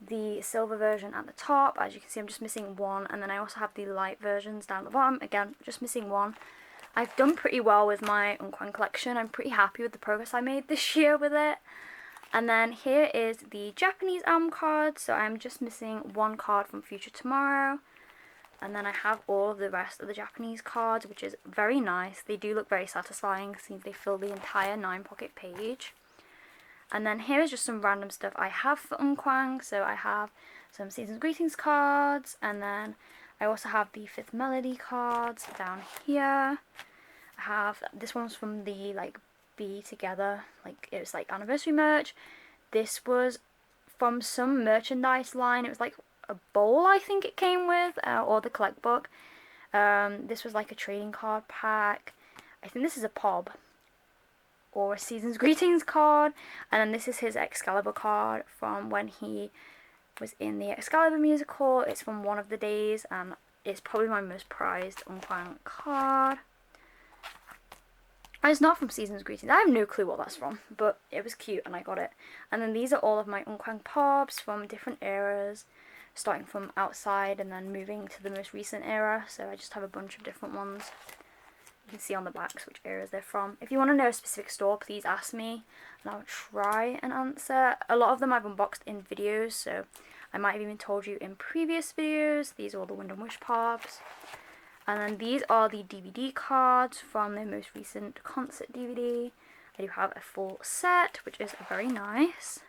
the silver version at the top. As you can see, I'm just missing one, and then I also have the light versions down at the bottom. Again, just missing one. I've done pretty well with my Unkwang collection. I'm pretty happy with the progress I made this year with it. And then here is the Japanese album card. So I'm just missing one card from Future Tomorrow. And then I have all of the rest of the Japanese cards, which is very nice. They do look very satisfying since they fill the entire 9-pocket page. And then here is just some random stuff I have for Unkwang. So I have some Season's Greetings cards, and then I also have the Fifth Melody cards down here. I have, this one's from the like Be Together, like it was like anniversary merch. This was from some merchandise line. It was like a bowl, I think it came with, or the collect book. This was like a trading card pack. I think this is a POB or a Season's Greetings card, and then this is his Excalibur card from when he was in the Excalibur musical. It's from one of the days, and it's probably my most prized Unkwang card. And it's not from Season's Greetings. I have no clue what that's from, but it was cute and I got it. And then these are all of my Unkwang POBs from different eras, starting from outside and then moving to the most recent era. So I just have a bunch of different ones. You can see on the backs which eras they're from. If you want to know a specific store, please ask me and I'll try and answer. A lot of them I've unboxed in videos, so I might have even told you in previous videos. These are all the Wind and Wish POBs. And then these are the DVD cards from their most recent concert DVD. I do have a full set, which is very nice.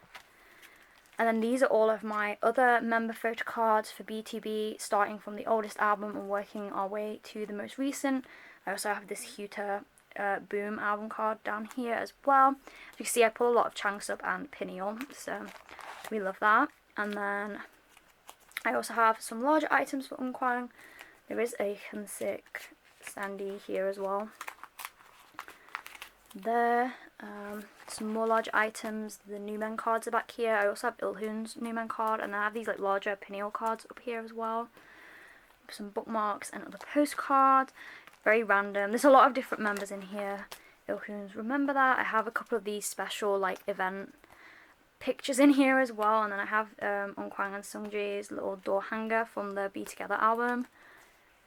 And then these are all of my other member photo cards for BTB, starting from the oldest album and working our way to the most recent. I also have this Huta Boom album card down here as well. As you can see, I pull a lot of Changsub and Pineal, so we love that. And then I also have some larger items for Unkwang. There is a Hyunsik Sandy here as well. There, some more large items. The New Men cards are back here. I also have Ilhoon's New Men card, and I have these like larger Pineal cards up here as well. Some bookmarks and other postcards. Very random. There's a lot of different members in here. Ilhoon's Remember That. I have a couple of these special like event pictures in here as well, and then I have Unkwang and Sungjae's little door hanger from the Be Together album.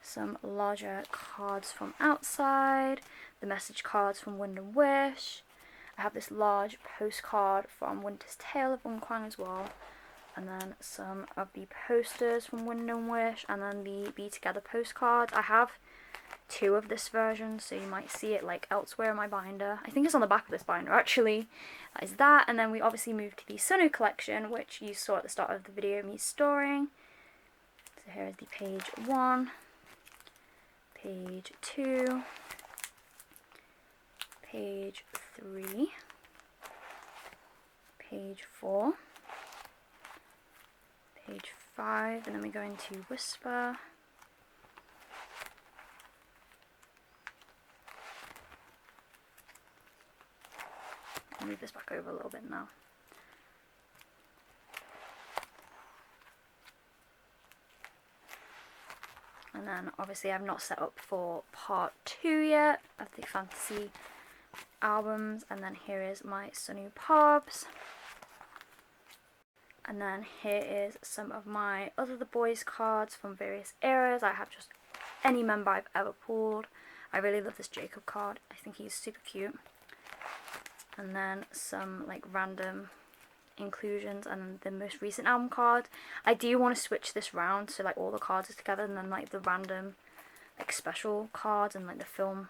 Some larger cards from outside, the message cards from Wind and Wish. I have this large postcard from Winter's Tale of Unkwang as well, and then some of the posters from Wind and Wish, and then the Be Together postcards. I have two of this version, so you might see it like elsewhere in my binder. I think it's on the back of this binder actually. That is that, and then we obviously moved to the Sunu collection, which you saw at the start of the video me storing. So here is the page 1. Page 2, page 3, page 4, page 5, and then we go into Whisper, I'll move this back over a little bit now. And then obviously I've not set up for part 2 yet of the fantasy albums. And then here is my Sunu POBs. And then here is some of my other The Boys cards from various eras. I have just any member I've ever pulled. I really love this Jacob card. I think he's super cute. And then some like random inclusions, and the most recent album card. I do want to switch this round so like all the cards are together, and then like the random like special cards and like the film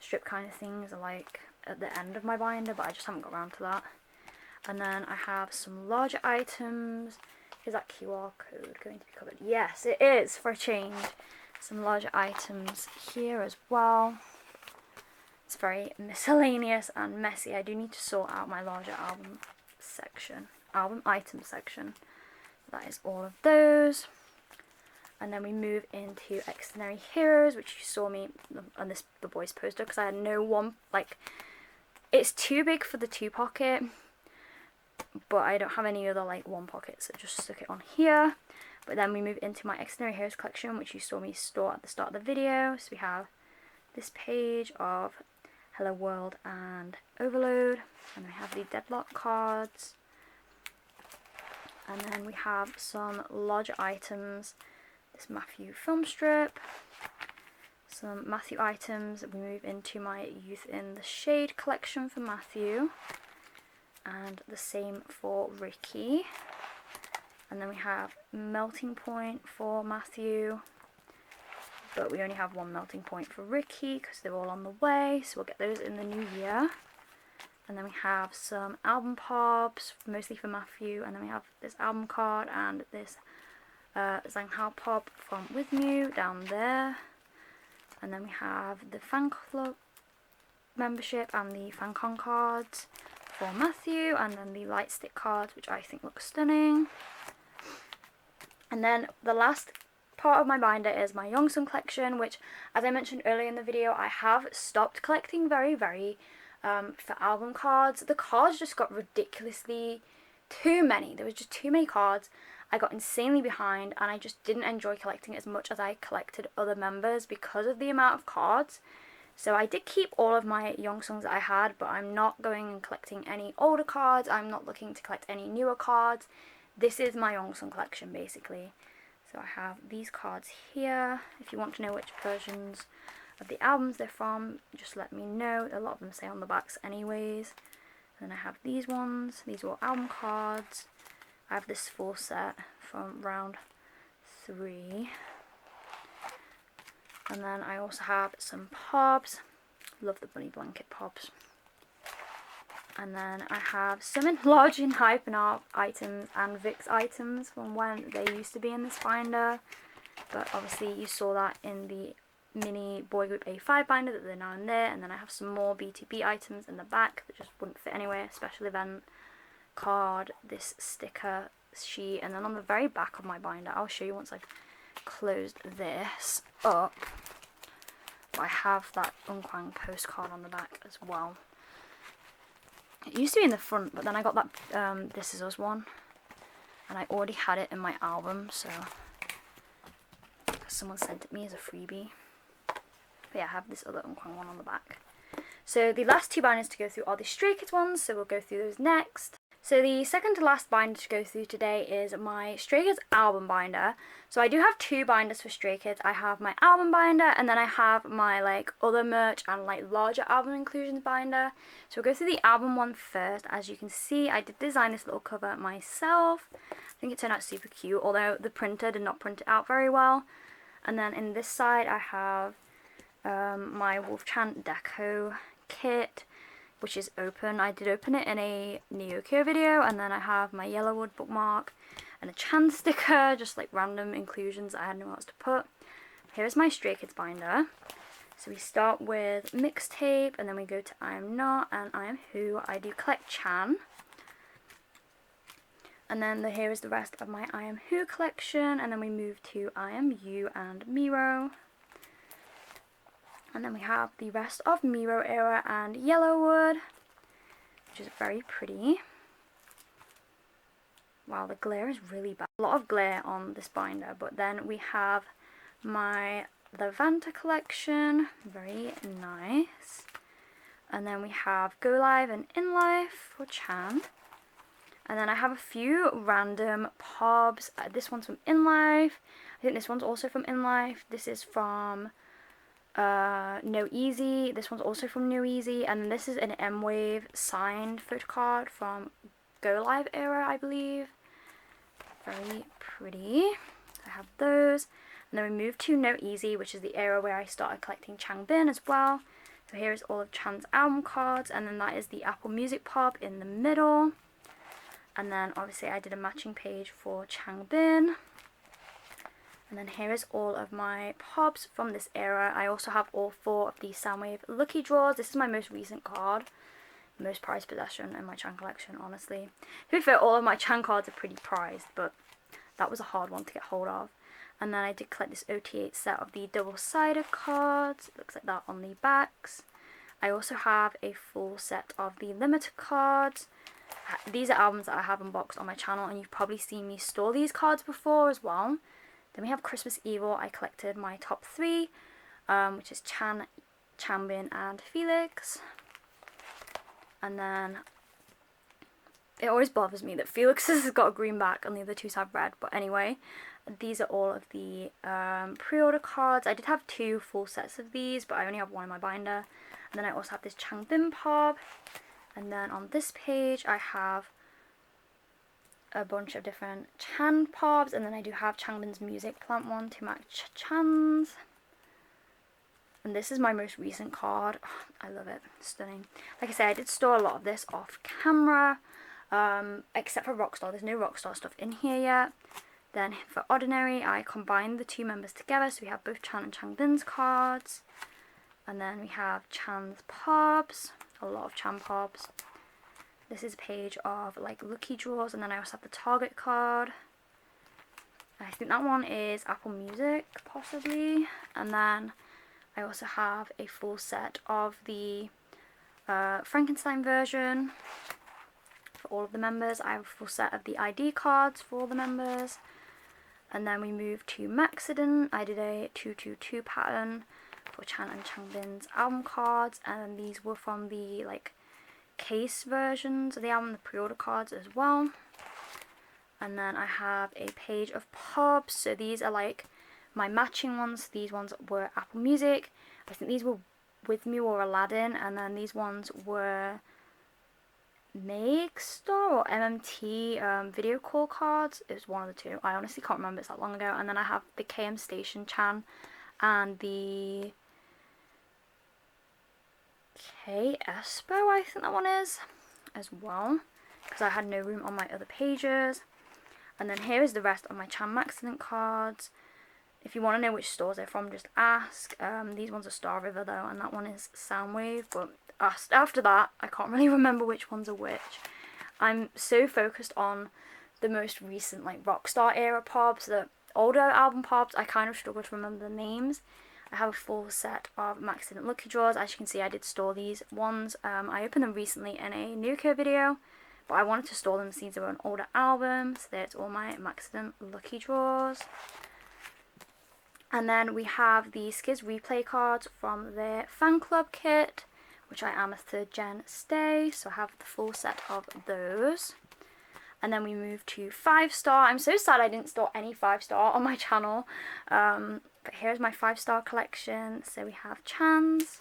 strip kind of things are like at the end of my binder, but I just haven't got around to that. And then I have some larger items. Is that QR code going to be covered? Yes, it is, for a change. Some larger items here as well. It's very miscellaneous and messy. I do need to sort out my larger album item section. That is all of those. And then we move into Extraordinary Heroes, which you saw me on this The Boys poster, because I had no one, like, it's too big for the 2-pocket, but I don't have any other like 1 pocket, so just stuck it on here. But then we move into my Extraordinary Heroes collection, which you saw me store at the start of the video. So we have this page of Hello World and Overload, and we have the Deadlock cards, and then we have some larger items, this Matthew film strip, some Matthew items. We move into my Youth in the Shade collection for Matthew, and the same for Ricky. And then we have Melting Point for Matthew, but we only have one Melting Point for Ricky because they're all on the way, so we'll get those in the new year. And then we have some album pops, mostly for Matthew, and then we have this album card and this Zhang Hao pop from With Me down there. And then we have the fan club membership and the FanCon cards for Matthew, and then the light stick cards, which I think look stunning. And then the last part of my binder is my Yongsung collection, which, as I mentioned earlier in the video, I have stopped collecting very for album cards. The cards just got ridiculously too many. There was just too many cards. I got insanely behind, and I just didn't enjoy collecting as much as I collected other members because of the amount of cards. So I did keep all of my Youngsungs that I had, but I'm not going and collecting any older cards. I'm not looking to collect any newer cards. This is my Yongsung collection, basically. So I have these cards here. If you want to know which versions of the albums they're from, just let me know. A lot of them say on the backs anyways. And then I have these ones. These are all album cards. I have this full set from round 3. And then I also have some pops. Love the bunny blanket pops. And then I have some enlarged and hype and art items and Vix items from when they used to be in this binder. But obviously you saw that in the mini Boy Group A5 binder that they're now in there. And then I have some more B2B items in the back that just wouldn't fit anywhere. Special event card, this sticker sheet. And then on the very back of my binder, I'll show you once I've closed this up. But I have that Unkwang postcard on the back as well. It used to be in the front, but then I got that This Is Us one, and I already had it in my album, so someone sent it me as a freebie. But yeah, I have this other Unkwang one on the back. So the last two binders to go through are the Stray Kids ones, so we'll go through those next. So the second to last binder to go through today is my Stray Kids album binder. So I do have two binders for Stray Kids. I have my album binder, and then I have my like other merch and like larger album inclusions binder. So we'll go through the album one first. As you can see, I did design this little cover myself. I think it turned out super cute, although the printer did not print it out very well. And then in this side I have my Wolfchan deco kit, which is open. I did open it in a Neokyo video, and then I have my Yellowwood bookmark and a Chan sticker, just like random inclusions I had nowhere else to put. Here's my Stray Kids binder. So we start with Mixtape, and then we go to I Am Not and I Am Who. I do collect Chan. And then here is the rest of my I Am Who collection, and then we move to I Am You and Miro. And then we have the rest of Miro era and Yellowwood, which is very pretty. Wow, the glare is really bad. A lot of glare on this binder. But then we have my Levanta collection, very nice. And then we have Go Live and In Life for Chan. And then I have a few random pobs. This one's from In Life. I think this one's also from In Life. This is from No Easy. This one's also from No Easy, and then this is an M-Wave signed photocard from Go Live era, I believe. Very pretty. I have those. And then we move to No Easy, which is the era where I started collecting Changbin as well. So here is all of Chan's album cards, and then that is the Apple Music pop in the middle. And then obviously I did a matching page for Changbin. And then here is all of my pops from this era. I also have all 4 of the Soundwave Lucky Draws. This is my most recent card. Most prized possession in my Chan collection, honestly. To be fair, all of my Chan cards are pretty prized, but that was a hard one to get hold of. And then I did collect this OT8 set of the double-sided cards. It looks like that on the backs. I also have a full set of the limited cards. These are albums that I have unboxed on my channel, and you've probably seen me store these cards before as well. Then we have Christmas Evil. I collected my top 3, which is Chan, Changbin, and Felix. And then it always bothers me that Felix has got a green back and the other 2s have red. But anyway, these are all of the pre-order cards. I did have 2 full sets of these, but I only have 1 in my binder. And then I also have this Changbin pop. And then on this page I have a bunch of different Chan pops, and then I do have Changbin's music plant one to match Chan's. And this is my most recent card. Oh, I love it. Stunning. Like I said, I did store a lot of this off camera, except for Rockstar. There's no Rockstar stuff in here yet. Then for Ordinary, I combined the 2 members together, so we have both Chan and Changbin's cards. And then we have Chan's pops, a lot of Chan pops. This is a page of like lucky draws, and then I also have the Target card. I think that one is Apple Music, possibly. And then I also have a full set of the Frankenstein version for all of the members. I have a full set of the ID cards for all the members. And then we move to Maxident. I did a 222 pattern for Chan and Changbin's album cards, and these were from the like case versions of the album, the pre-order cards as well. And then I have a page of pubs, so these are like my matching ones. These ones were Apple Music, I think these were With Me or Aladdin, and then these ones were Megastar or MMT video call cards. It was one of the 2, I honestly can't remember, it's that long ago. And then I have the KM Station Chan and the K Espo, I think that one is, as well, because I had no room on my other pages. And then here is the rest of my Chan Maxident cards. If you want to know which stores they're from, just ask. These ones are Star River though, and that one is Soundwave, but after that I can't really remember which ones are which. I'm so focused on the most recent like Rockstar era pops. The older album pops I kind of struggle to remember the names. I have a full set of Maxident lucky draws. As you can see, I did store these ones. I opened them recently in a Nuko video, but I wanted to store them since they were an older album. So there's all my Maxident lucky draws. And then we have the Skiz replay cards from their fan club kit, which I am a 3rd gen stay, so I have the full set of those. And then we move to 5-star. I'm so sad I didn't store any 5-star on my channel. But here's my 5-star collection. So we have Chan's,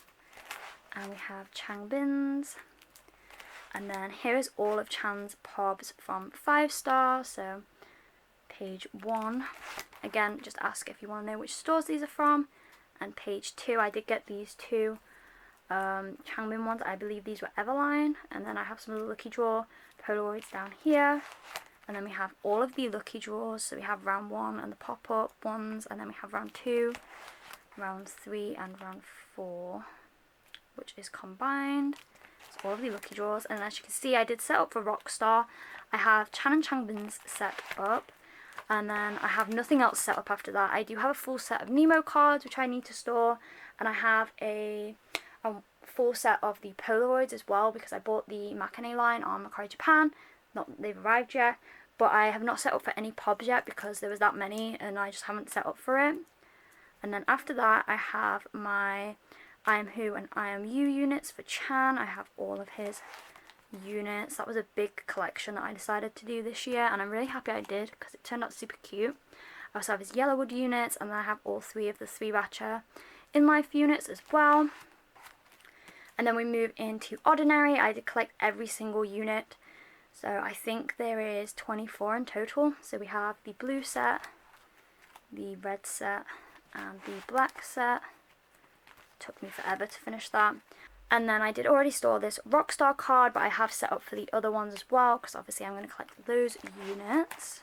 and we have Changbin's. And then here is all of Chan's pobs from 5-star. So page 1, again, just ask if you want to know which stores these are from. And page 2, I did get these 2 Changbin ones. I believe these were Everline. And then I have some of the lucky draw Polaroids down here. And then we have all of the lucky draws. So we have round 1 and the pop-up ones, and then we have round 2, round 3 and round 4, which is combined. So all of the lucky draws. And as you can see, I did set up for Rockstar. I have Chan and Changbin's set up, and then I have nothing else set up after that. I do have a full set of Nemo cards which I need to store, and I have a full set of the Polaroids as well, because I bought the Makane line on Mercari Japan. Not that they've arrived yet, but I have not set up for any pobs yet because there was that many and I just haven't set up for it. And then after that I have my I Am Who and I Am You units for Chan. I have all of his units. That was a big collection that I decided to do this year, and I'm really happy I did because it turned out super cute. I also have his Yellowwood units, and then I have all 3 of the 3-batcher In Life units as well. And then we move into Ordinary. I did collect every single unit. So I think there is 24 in total. So we have the blue set, the red set, and the black set. Took me forever to finish that. And then I did already store this Rockstar card, but I have set up for the other ones as well, because obviously I'm going to collect those units.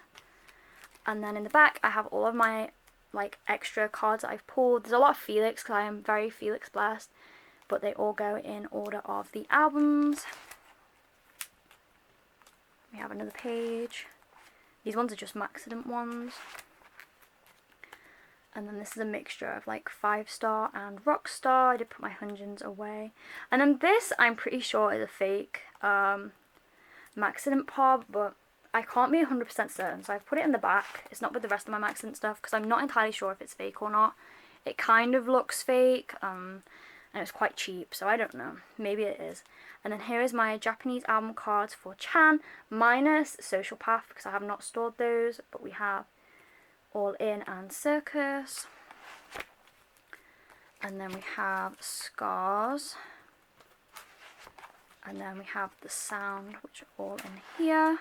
And then in the back I have all of my like extra cards that I've pulled. There's a lot of Felix because I am very Felix blessed, but they all go in order of the albums. We have another page. These ones are just Maxident ones. And then this is a mixture of like 5-star and Rockstar. I did put my Hunjins away. And then this I'm pretty sure is a fake Maxident pob, but I can't be 100% certain. So I've put it in the back. It's not with the rest of my Maxident stuff because I'm not entirely sure if it's fake or not. It kind of looks fake, and it's quite cheap, so I don't know. Maybe it is. And then here is my Japanese album cards for Chan, minus Social Path because I have not stored those. But we have All In and Circus. And then we have Scars. And then we have The Sound, which are all in here.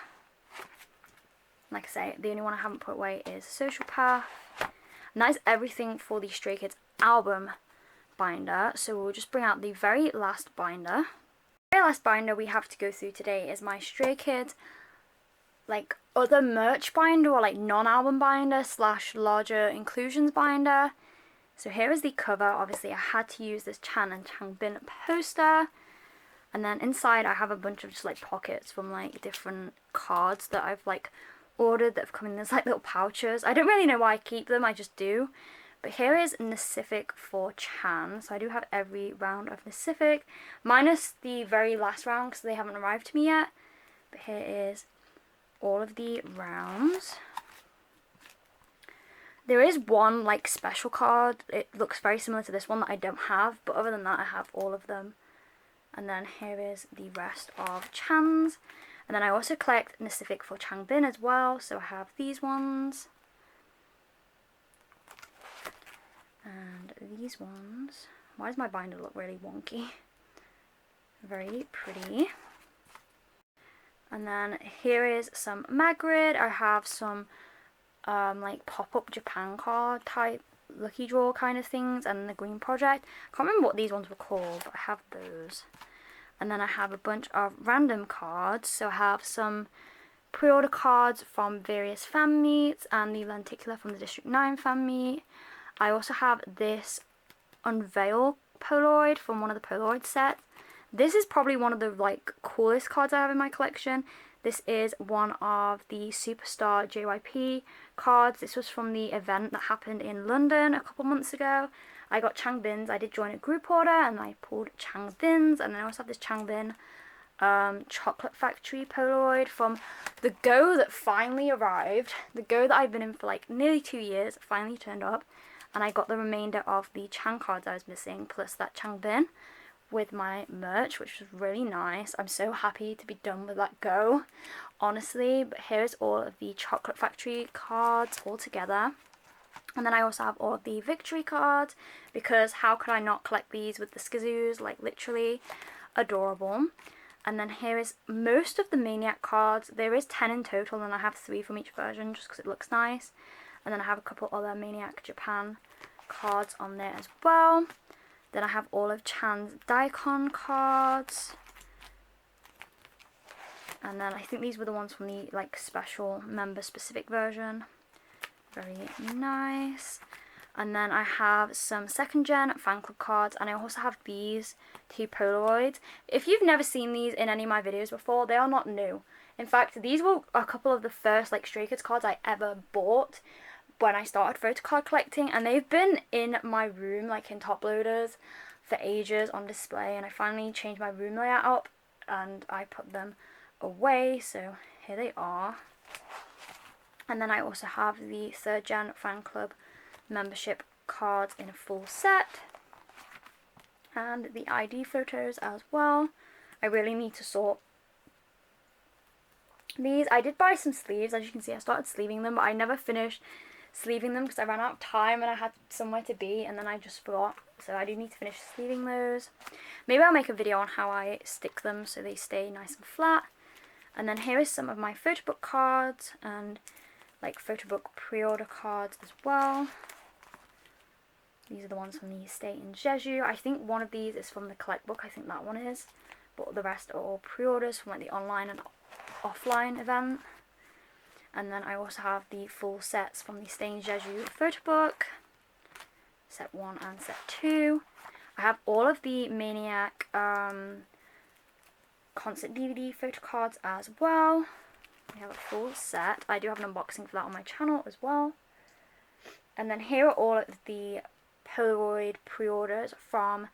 Like I say, the only one I haven't put away is Social Path. And that is everything for the Stray Kids album binder. So we'll just bring out the very last binder. The very last binder we have to go through today is my Stray Kids like other merch binder, or like non-album binder / larger inclusions binder. So here is the cover. Obviously I had to use this Chan and Changbin poster. And then inside I have a bunch of just like pockets from like different cards that I've like ordered that have come in these like little pouches. I don't really know why I keep them, I just do. But here is Pacific for Chan. So I do have every round of Pacific, minus the very last round because they haven't arrived to me yet. But here is all of the rounds. There is one like special card. It looks very similar to this one that I don't have, but other than that I have all of them. And then here is the rest of Chan's. And then I also collect Pacific for Changbin as well. So I have these ones. And these ones. Why does my binder look really wonky? Very pretty. And then here is some Magrid. I have some like pop-up Japan card type lucky draw kind of things, and the Green Project. I can't remember what these ones were called, but I have those. And then I have a bunch of random cards. So I have some pre-order cards from various fan meets and the Lenticular from the District 9 fan meet. I also have this Unveil Polaroid from one of the Polaroid sets. This is probably one of the like coolest cards I have in my collection. This is one of the Superstar JYP cards. This was from the event that happened in London a couple months ago. I got Changbin's. I did join a group order and I pulled Changbin's, and then I also have this Changbin Chocolate Factory Polaroid from the go that finally arrived. The go that I've been in for like nearly 2 years finally turned up, and I got the remainder of the Chang cards I was missing, plus that Changbin with my merch, which was really nice. I'm so happy to be done with that go, honestly. But here's all of the Chocolate Factory cards all together. And then I also have all of the Victory cards, because how could I not collect these with the Skizoos? Like literally adorable. And then here is most of the Maniac cards. There is 10 in total, and I have 3 from each version just because it looks nice. And then I have a couple other Maniac Japan cards on there as well. Then I have all of Chan's Daikon cards. And then I think these were the ones from the like special member specific version. Very nice. And then I have some 2nd gen fan club cards, and I also have these 2 Polaroids. If you've never seen these in any of my videos before, they are not new. In fact, these were a couple of the first like Stray Kids cards I ever bought when I started photocard collecting, and they've been in my room like in top loaders for ages on display, and I finally changed my room layout up and I put them away, so here they are. And then I also have the 3rd gen fan club membership cards in a full set, and the ID photos as well. I really need to sort these. I did buy some sleeves, as you can see. I started sleeving them, but I never finished sleeving them because I ran out of time and I had somewhere to be, and then I just forgot. So I do need to finish sleeving those. Maybe I'll make a video on how I stick them so they stay nice and flat. And then here is some of my photo book cards and like photo book pre-order cards as well. These are the ones from the estate in Jeju. I think one of these is from the collect book. I think that one is. But the rest are all pre-orders from like the online and offline event. And then I also have the full sets from the Stay in Jeju photo book. Set 1 and set 2. I have all of the Maniac concert DVD photo cards as well. We have a full set. I do have an unboxing for that on my channel as well. And then here are all of the Polaroid pre-orders from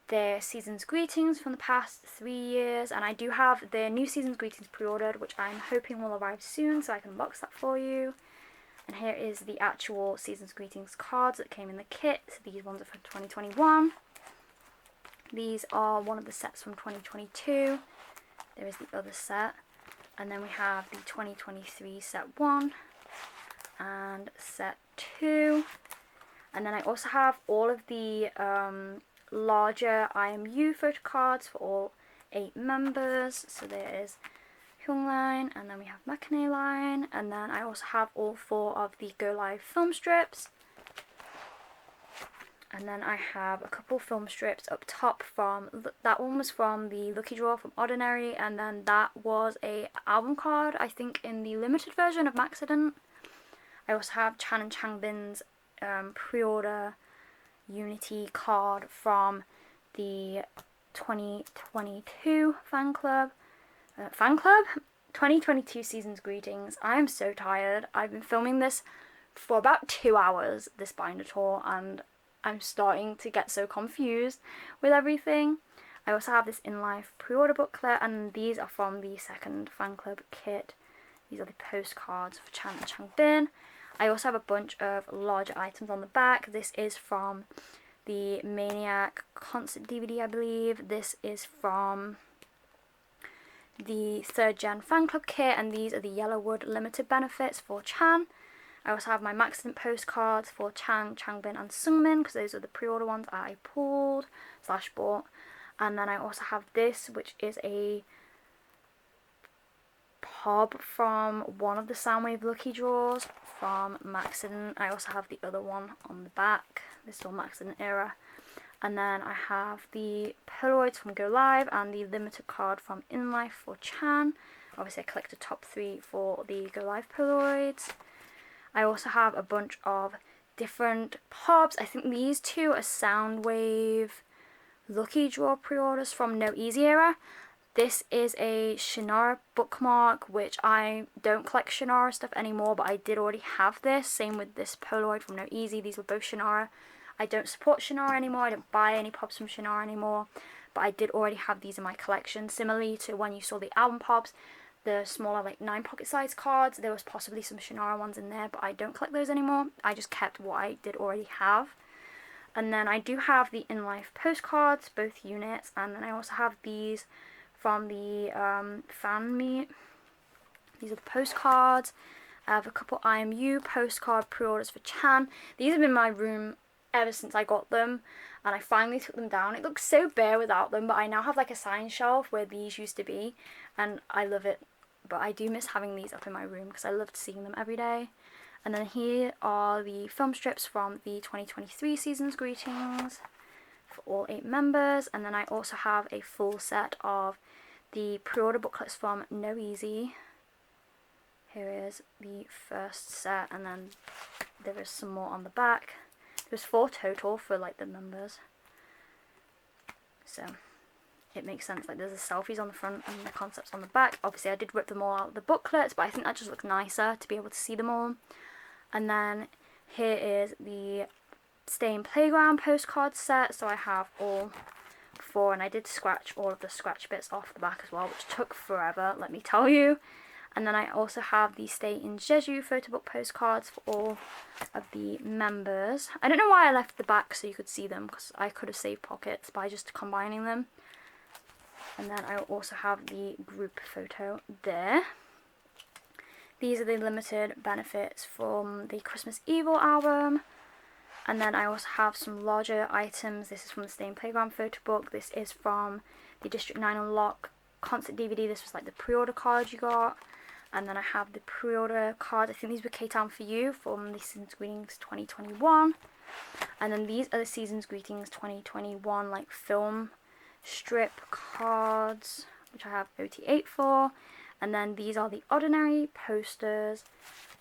their Season's Greetings from the past 3 years, and I do have their new Season's Greetings pre-ordered, which I'm hoping will arrive soon so I can unbox that for you. And here is the actual Season's Greetings cards that came in the kit. So these ones are from 2021. These are one of the sets from 2022. There is the other set. And then we have the 2023 set 1. and set 2. And then I also have all of the larger IMU photo cards for all 8 members. So there is Hyung line, and then we have Maknae line, and then I also have all 4 of the Go Live film strips. And then I have a couple film strips up top from, that one was from the Lucky Draw from Ordinary, and then that was a album card, I think in the limited version of Maxident. I also have Chan and Changbin's pre-order Unity card from the 2022 fan club. 2022 season's greetings. I am so tired. I've been filming this for about 2 hours, this binder tour, and I'm starting to get so confused with everything. I also have this In Life pre-order booklet, and these are from the second fan club kit. These are the postcards for Chan and Changbin. I also have a bunch of larger items on the back. This is from the Maniac concert DVD, I believe. This is from the 3rd Gen fan club kit, and these are the Yellowwood limited benefits for Chan. I also have my Maxident postcards for Chan, Changbin and Seungmin, because those are the pre-order ones I pulled / bought. And then I also have this, which is a pop from one of the Soundwave Lucky Draws from Maxident. I also have the other one on the back. This is all Maxident era. And then I have the Polaroids from Go Live and the limited card from In Life for Chan. Obviously I collected top 3 for the Go Live Polaroids. I also have a bunch of different pops. I think these 2 are Soundwave Lucky Draw pre-orders from No Easy era. This is a Shannara bookmark, which I don't collect Shannara stuff anymore, but I did already have this. Same with this Polaroid from No Easy. These were both Shannara. I don't support Shannara anymore. I don't buy any pops from Shannara anymore, but I did already have these in my collection. Similarly to when you saw the album pops, the smaller like 9 pocket size cards, there was possibly some Shannara ones in there, but I don't collect those anymore. I just kept what I did already have. And then I do have the In Life postcards, both units, and then I also have these from the fan meet. These are the postcards. I have a couple IMU postcard pre-orders for Chan. These have been in my room ever since I got them, and I finally took them down. It looks so bare without them, but I now have like a sign shelf where these used to be, and I love it. But I do miss having these up in my room because I loved seeing them every day. And then here are the film strips from the 2023 season's greetings for all 8 members. And then I also have a full set of the pre-order booklets from No Easy. Here is the first set, and then there is some more on the back. There's 4 total for like the members, so it makes sense. Like there's the selfies on the front and the concepts on the back. Obviously I did rip them all out of the booklets, but I think that just looks nicer to be able to see them all. And then here is the Stay in Playground postcard set. So I have all 4, and I did scratch all of the scratch bits off the back as well, which took forever, let me tell you. And then I also have the Stay in Jeju photobook postcards for all of the members. I don't know why I left the back so you could see them, because I could have saved pockets by just combining them. And then I also have the group photo there. These are the limited benefits from the Christmas Evil album. And then I also have some larger items. This is from the Stay in Playground photo book. This is from the District 9 Unlock concert DVD. This was like the pre-order card you got. And then I have the pre-order card. I think these were K-Town For You from the Season's Greetings 2021. And then these are the Season's Greetings 2021 like film strip cards, which I have OT8 for. And then these are the Ordinary posters.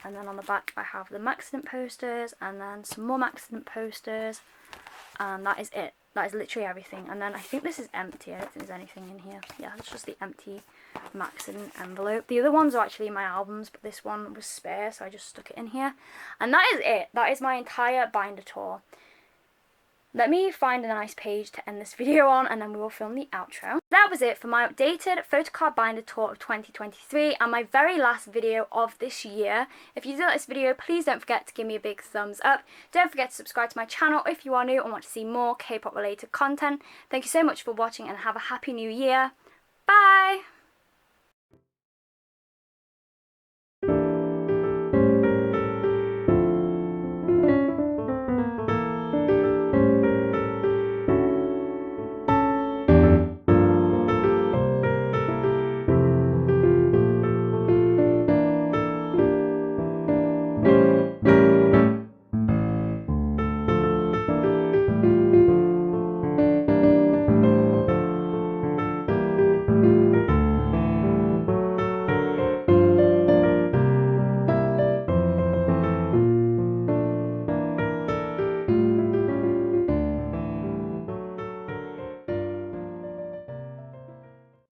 And then on the back I have the Maxident posters, and then some more Maxident posters. And that is it. That is literally everything. And then I think this is empty. I don't think there's anything in here. Yeah, it's just the empty Maxident envelope. The other ones are actually my albums, but this one was spare, so I just stuck it in here. And that is it. That is my entire binder tour. Let me find a nice page to end this video on, and then we will film the outro. That was it for my updated photocard binder tour of 2023 and my very last video of this year. If you did like this video, please don't forget to give me a big thumbs up. Don't forget to subscribe to my channel if you are new and want to see more K-pop related content. Thank you so much for watching, and have a happy new year. Bye!